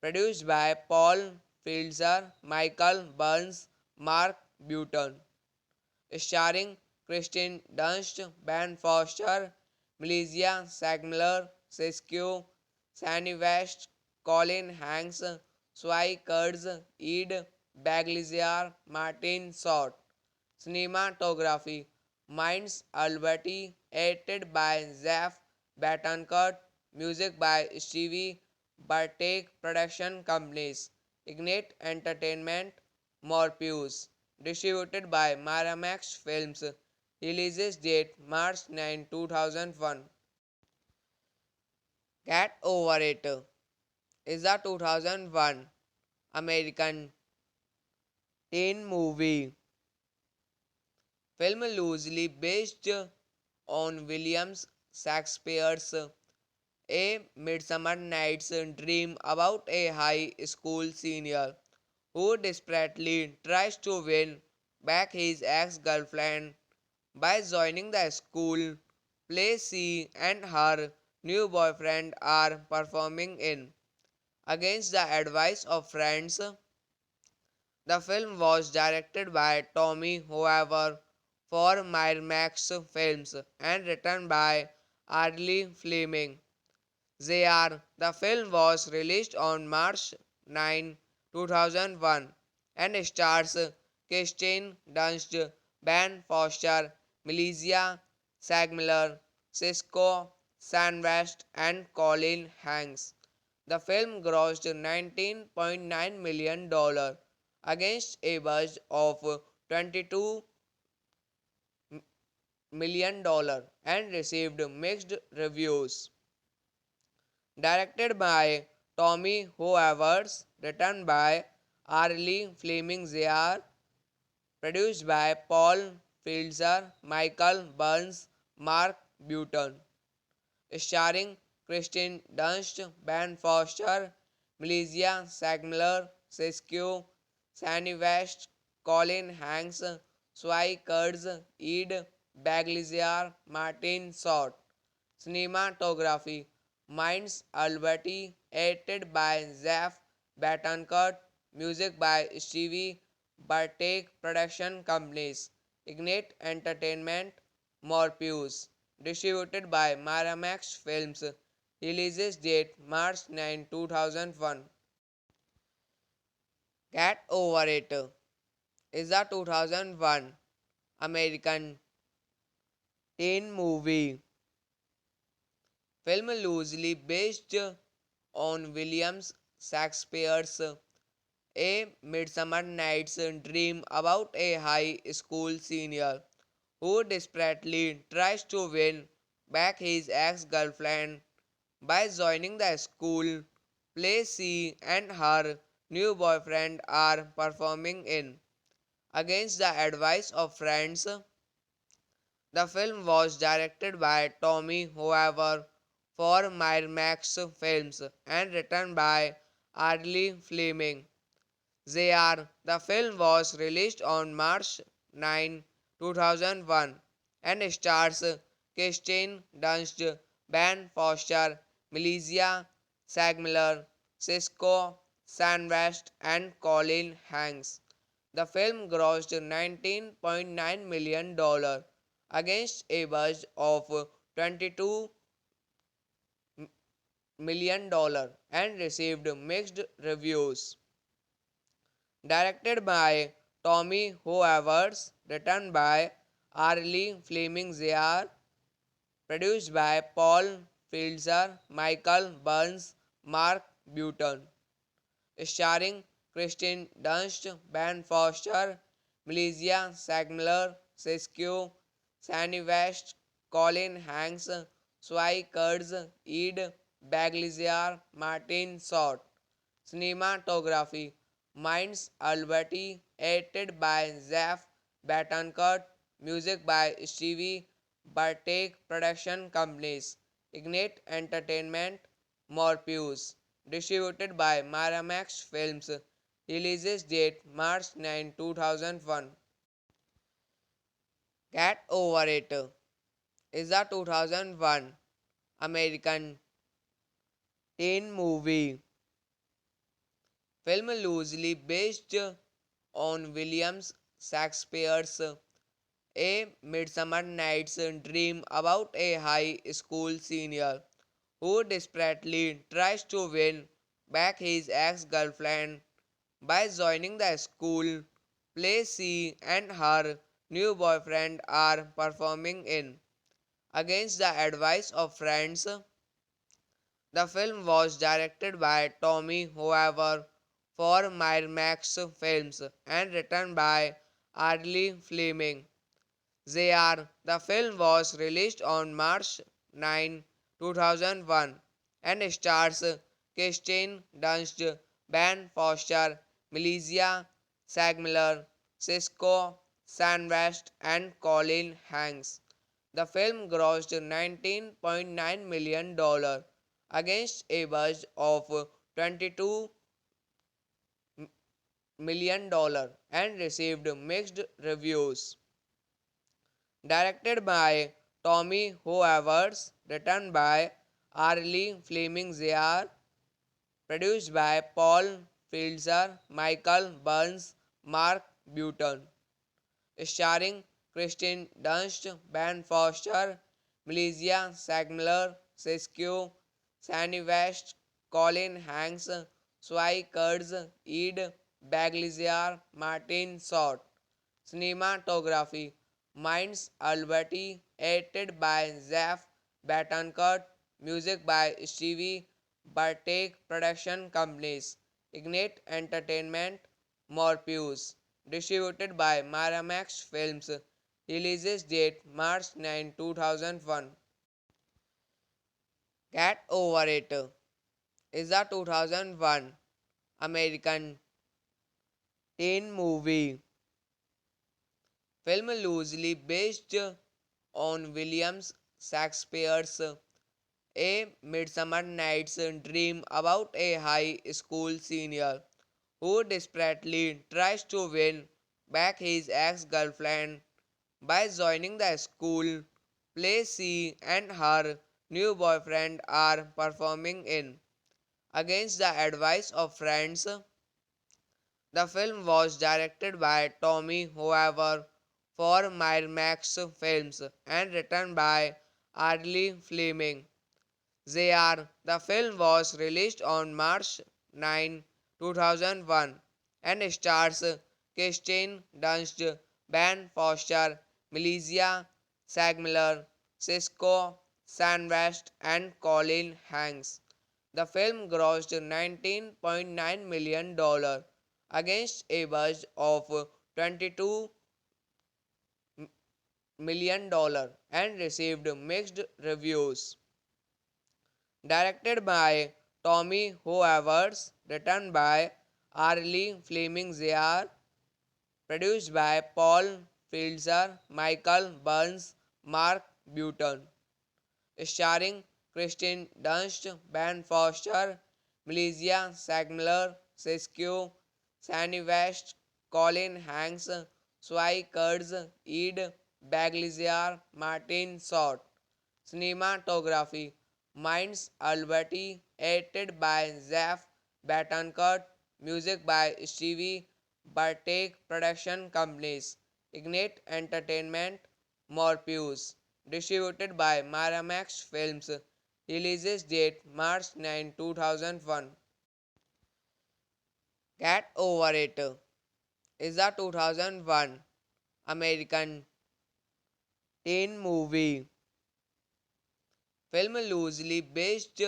produced by Paul Filzer, Michael Burns, Mark Button, starring Kristen Dunst, Ben Foster, Melissa Sagemiller, Sisqó, Sandy West, Colin Hanks, Swai Kurds, Ed Bagliziar, Martin Short. Cinematography Minds Alberti, edited by Zeph Betancourt, music by Stevie Bartek, production companies Ignite Entertainment, Morpheus, distributed by Miramax Films, releases date March 9, 2001. Get Over It is a 2001 American teen movie film loosely based on William Shakespeare's A Midsummer Night's Dream about a high school senior who desperately tries to win back his ex-girlfriend by joining the school play she and her new boyfriend are performing in. Against the advice of friends, the film was directed by Tommy However for Miramax Films and written by Arlie Fleming. Zayar. The film was released on March 9, 2001 and stars Kirsten Dunst, Ben Foster, Melissa Sagemiller, Sisqó, Sandwest, and Colin Hanks. The film grossed $19.9 million against a budget of $22 million and received mixed reviews. Directed by Tommy Hoovers, written by Arlie Fleming Zayar, produced by Paul Filzer, Michael Burns, Mark Button, starring Kristen Dunst, Ben Foster, Melissa Sagemiller, Sisqó, Sandy West, Colin Hanks, Swai Kurds, Ed Bagliziar, Martin Short. Cinematography Minds Alberti, edited by Zaf Batancurt, music by Stevie Bartek, production companies Ignite Entertainment, Morpheus, distributed by Miramax Films, releases date March 9, 2001. Get Over It is a 2001 American teen movie film loosely based on William Shakespeare's A Midsummer Night's Dream about a high school senior who desperately tries to win back his ex-girlfriend by joining the school play she and her new boyfriend are performing in. Against the advice of friends, the film was directed by Tommy Hoover for Miramax Films and written by Arlie Fleming. The film was released on March 9, 2001 and stars Kirsten Dunst, Ben Foster, Melissa Sagemiller, Sisqó, West, and Colin Hanks. The film grossed $19.9 million against a budget of $22 million and received mixed reviews. Directed by Tommy Hoovers, written by Arlie Fleming Zr. Produced by Paul Filzer, Michael Burns, Mark Button. Starring Kristen Dunst, Ben Foster, Melissa Sagemiller, Sisqó, Sandy West, Colin Hanks, Swai Kurds, Ed Bagliziar, Martin Short. Cinematography Minds Alberti, edited by Zaf Batancurt, music by Stevie Bartek, production companies Ignite Entertainment, Morpheus, distributed by Miramax Films, releases date March 9, 2001. Get Over It is a 2001 American teen movie film loosely based on William Shakespeare's A Midsummer Night's Dream about a high school senior who desperately tries to win back his ex-girlfriend by joining the school play she and her new boyfriend are performing in. Against the advice of friends, the film was directed by Tommy Hoover for Miramax Films and written by Arlie Fleming. The film was released on March 9, 2001 and stars Kirsten Dunst, Ben Foster, Melissa Sagemiller, Sisqó, West, and Colin Hanks. The film grossed $19.9 million against a budget of $22 million and received mixed reviews. Directed by Tommy Hoovers, written by Arlie Fleming Zr. Produced by Paul Filzer, Michael Burns, Mark Button. Starring Kristen Dunst, Ben Foster, Melissa Sagemiller, Sisqó, Sandy West, Colin Hanks, Swai Kurds, Ed Bagliziar, Martin Short. Cinematography Minds Alberti, edited by Zaf Batancurt, music by Stevie Bartek, production companies Ignite Entertainment, Morpheus, distributed by Miramax Films, releases date March 9, 2001. Get Over It is a 2001 American teen movie film loosely based on William Shakespeare's A Midsummer Night's Dream about a high school senior who desperately tries to win back his ex-girlfriend by joining the school play she and her new boyfriend are performing in. Against the advice of friends, the film was directed by Tommy Hoover for Miramax Films and written by Arlie Fleming. The film was released on March 9, 2001 and stars Kirsten Dunst, Ben Foster, Melissa Sagemiller, Sisqó, Sandwest, and Colin Hanks. The film grossed $19.9 million against a budget of $22 million and received mixed reviews. Directed by Tommy Hoovers, written by Arlie Fleming Zr., produced by Paul Filzer, Michael Burns, Mark Button, starring Kristen Dunst, Ben Foster, Melissa Sagemiller, Sisqó, Sandy West, Colin Hanks, Swai Kurtz, Ed Baglizier, Martin Short. Cinematography Minds Alberti, edited by Zeph Betancourt, music by Stevie Bartek, production companies Ignite Entertainment, Morpheus, distributed by Miramax Films, releases date March 9, 2001. Get Over It is a 2001 American teen movie film loosely based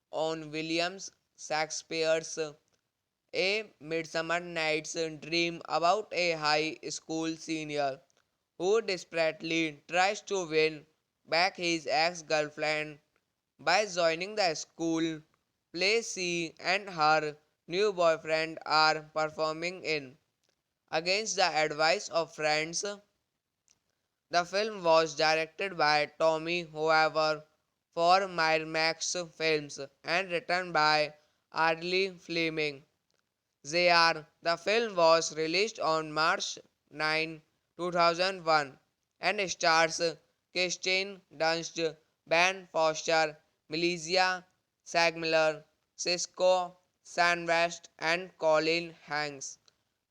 on William Shakespeare's A Midsummer Night's Dream about a high school senior who desperately tries to win back his ex-girlfriend by joining the school play she and her new boyfriend are performing in. Against the advice of friends, the film was directed by Tommy Hoover for Miramax Films and written by Arlie Fleming. The film was released on March 9, 2001 and stars Kirsten Dunst, Ben Foster, Melissa Sagemiller, Sisqó, Sandwest, and Colin Hanks.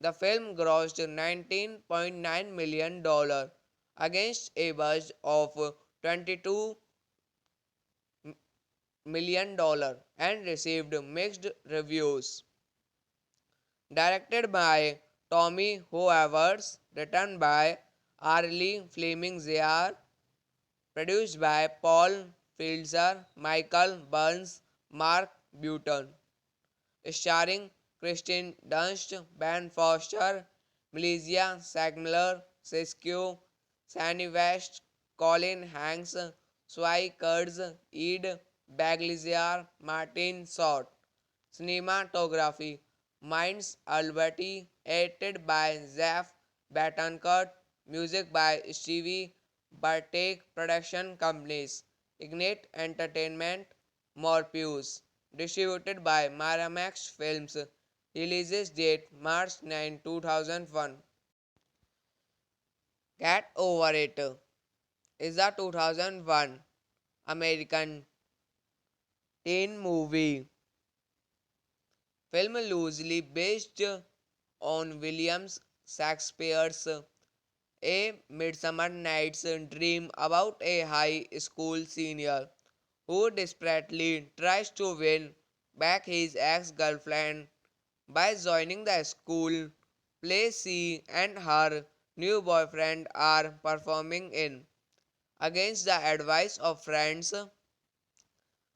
The film grossed $19.9 million against a budget of $22 million and received mixed reviews. Directed by Tommy Hoovers, written by Arlie Fleming Zr., produced by Paul Filzer, Michael Burns, Mark Button, starring Kristen Dunst, Ben Foster, Melissa Sagemiller, Sisqó, Sandy West, Colin Hanks, Swai Kurtz, Ed Baglizier, Martin Short. Cinematography Minds Alberti, edited by Zeph Betancourt, music by Stevie Bartek, production companies Ignite Entertainment, Morpheus, distributed by Miramax Films, releases date March 9, 2001. Get Over It is a 2001 American teen movie film loosely based on William Shakespeare's A Midsummer Night's Dream about a high school senior who desperately tries to win back his ex-girlfriend by joining the school play she and her new boyfriend are performing in. Against the advice of friends,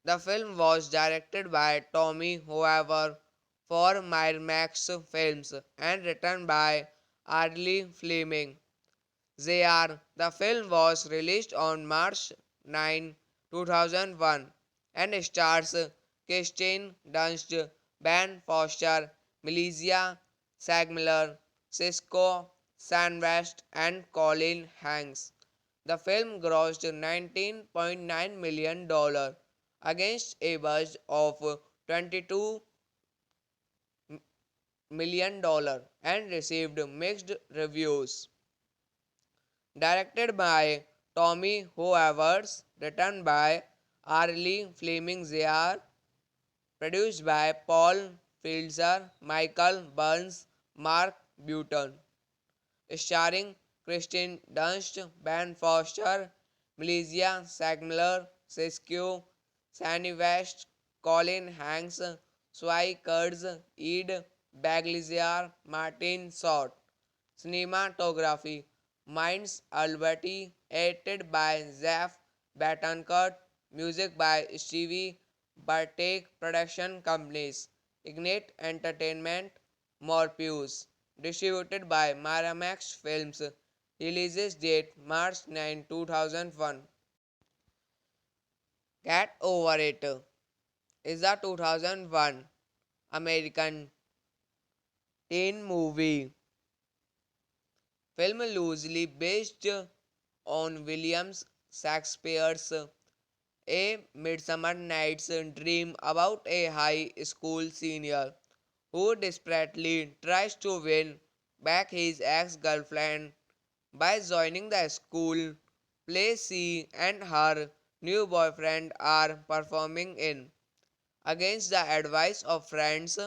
the film was directed by Tommy Hoover for Miramax Films and written by Arlie Fleming. The film was released on March 9, 2001 and stars Kirsten Dunst, Ben Foster, Melissa Sagemiller, Sisqó, Sandwest, and Colin Hanks. The film grossed $19.9 million against a budget of $22 million and received mixed reviews. Directed by Tommy Hoovers, written by Arlie Fleming Zr, produced by Paul Filzer, Michael Burns, Mark Button, starring Kristen Dunst, Ben Foster, Melissa Sagemiller, Sisqó, Sandy West, Colin Hanks, Swai Kurds, Ed Baglizier, Martin Short. Cinematography Minds Alberti, edited by Zaf Batancourt, music by Stevie Bartek, production companies Ignite Entertainment, Morpheus, distributed by Miramax Films, releases date March 9, 2001. Get Over It is a 2001 American teen movie film loosely based on William Shakespeare's A Midsummer Night's Dream about a high school senior who desperately tries to win back his ex-girlfriend by joining the school play she and her new boyfriend are performing in. Against the advice of friends,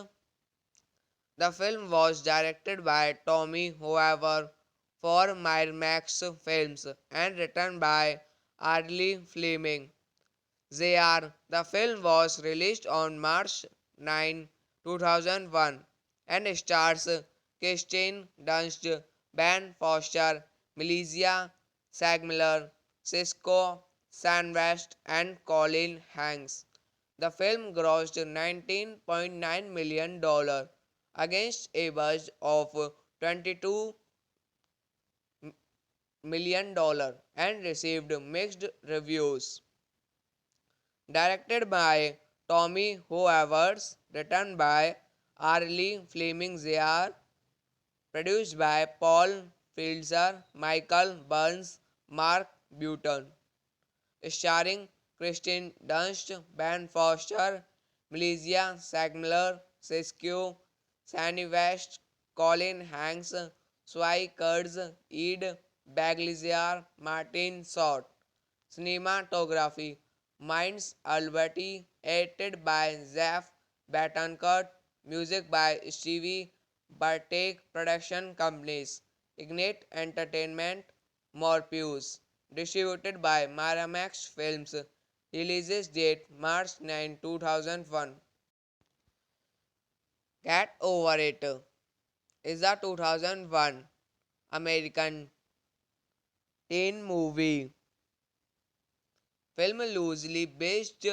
the film was directed by Tommy Hoover for Miramax Films and written by Arlie Fleming. The film was released on March 9, 2001 and stars Kirsten Dunst, Ben Foster, Melissa Sagemiller, Sisqó, West, and Colin Hanks. The film grossed $19.9 million against a budget of $22 million and received mixed reviews. Directed by Tommy Hoovers, written by Arlie Fleming Zr, produced by Paul Filzer, Michael Burns, Mark Button, starring Kristen Dunst, Ben Foster, Melissa Sagemiller, Sisqó, Sandy West, Colin Hanks, Swai Kurds, Ed Baglizier, Martin Short. Cinematography Minds Alberti, edited by Zaf Batancourt, music by Stevie Bartek, production companies Ignite Entertainment, Morpheus, distributed by Miramax Films, releases date March 9, 2001. Get Over It is a 2001 American teen movie film loosely based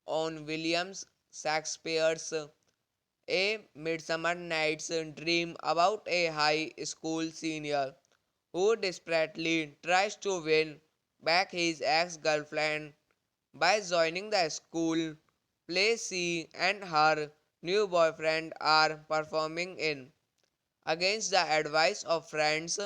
on William Shakespeare's A Midsummer Night's Dream about a high school senior who desperately tries to win back his ex-girlfriend by joining the school play she and her new boyfriend are performing in. Against the advice of friends,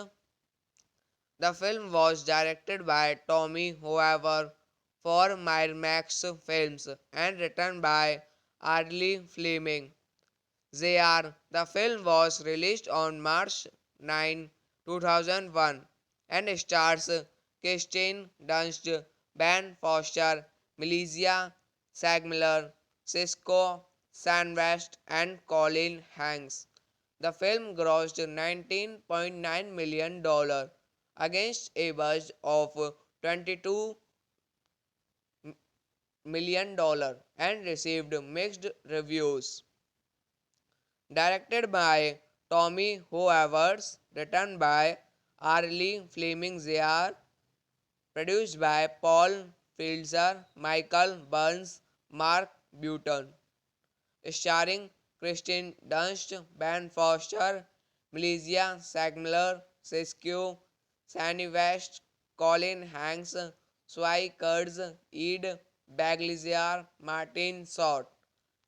the film was directed by Tommy Hoover for Miramax Films and written by Arlie Fleming. The film was released on March 9, 2001 and stars Kirsten Dunst, Ben Foster, Melissa Sagemiller, Sisqó, West, and Colin Hanks. The film grossed $19.9 million against a budget of $22 million and received mixed reviews. Directed by Tommy Hoovers, written by Arlie Fleming Zr, produced by Paul Filzer, Michael Burns, Mark Button, starring Kristen Dunst, Ben Foster, Melissa Sagemiller, Sisqó, Sandy West, Colin Hanks, Swai Kurds, Ed Baglizier, Martin Short.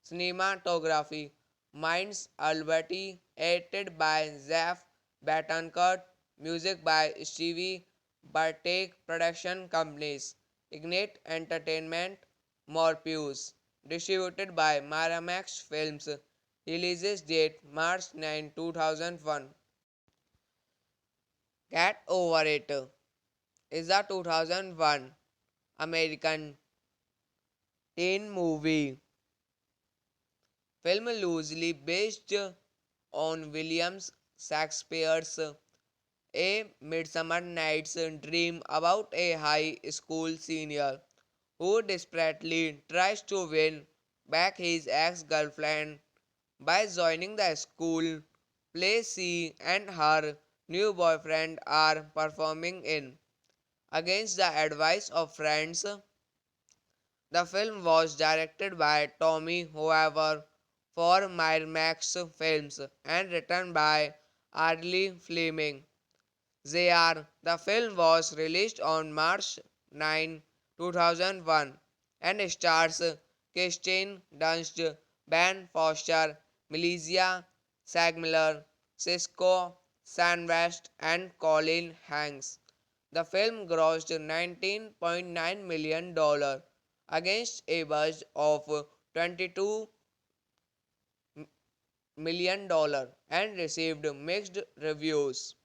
Cinematography Minds Alberti, edited by Zaf Batancourt, music by Stevie Bartek, production companies Ignite Entertainment, Morpheus, distributed by Miramax Films. Releases date March 9, 2001. Get Over It is a 2001 American teen movie film loosely based on William Shakespeare's A Midsummer Night's Dream about a high school senior who desperately tries to win back his ex-girlfriend by joining the school play she and her new boyfriend are performing in. Against the advice of friends, the film was directed by Tommy Hoover for Miramax Films and written by Arlie Fleming. The film was released on March 9, 2001 and stars Kirsten Dunst, Ben Foster, Melissa Sagemiller, Sisqó, West, and Colin Hanks. The film grossed $19.9 million against a budget of $22 million and received mixed reviews.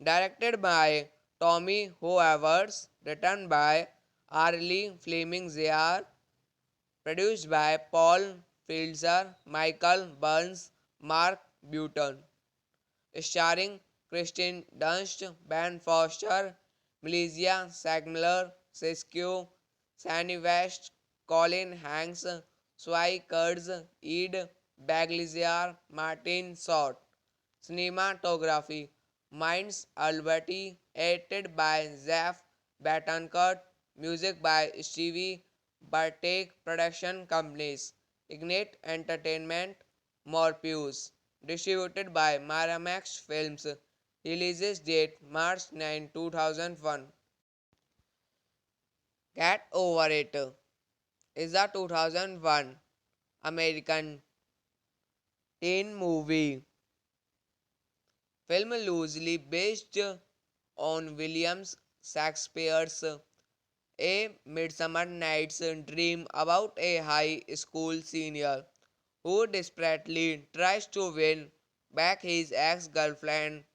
Directed by Tommy Hoovers, written by Arlie Fleming Jr., produced by Paul Fielder, Michael Burns, Mark Button, starring Kristen Dunst, Ben Foster, Melissa Sagemiller, Sisqó, West, Colin Hanks, Swai Kurds, Ed Baglizier, Martin Short. Cinematography Minds Alberti, edited by Zeph Betancourt, music by Stevie Bartek, production companies Ignite Entertainment, Morpheus, distributed by Miramax Films, releases date March 9, 2001. Get Over It is a 2001 American teen movie film loosely based on William Shakespeare's A Midsummer Night's Dream about a high school senior who desperately tries to win back his ex-girlfriend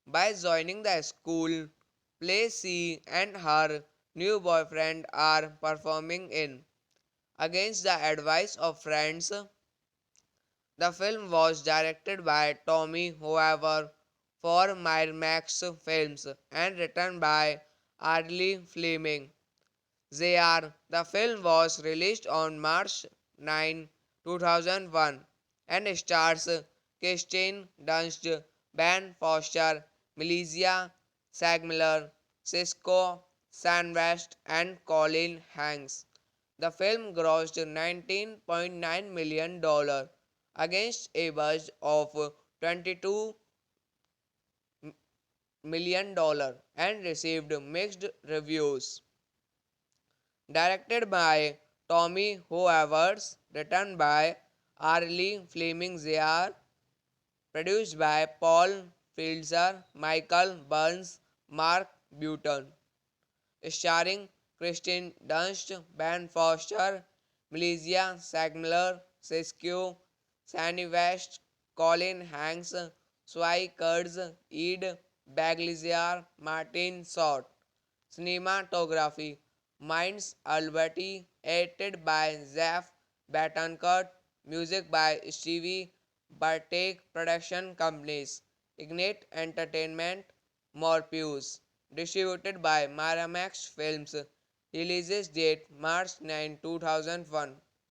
by joining the school play she and her new boyfriend are performing in. Against the advice of friends, the film was directed by Tommy Hoover for Miramax Films and written by Arlie Fleming. The film was released on March 9, 2001 and stars Kirsten Dunst, Ben Foster, Melissa Sagemiller, Sisqó, West, and Colin Hanks. The film grossed $19.9 million against a budget of $22 million and received mixed reviews. Directed by Tommy Hoovers, written by Arlie Fleming Jr., produced by Paul Fielder, Michael Burns, Mark Button, starring Kristen Dunst, Ben Foster, Melissa Sagemiller, Sisqó, West, Colin Hanks, Swai Kurds, Ed Baglizier, Martin Short. Cinematography Minds Alberti, edited by Zeph Betancourt, music by Stevie Bartek, production companies Ignite Entertainment, Morpheus, distributed by Miramax Films, releases date March 9, 2001.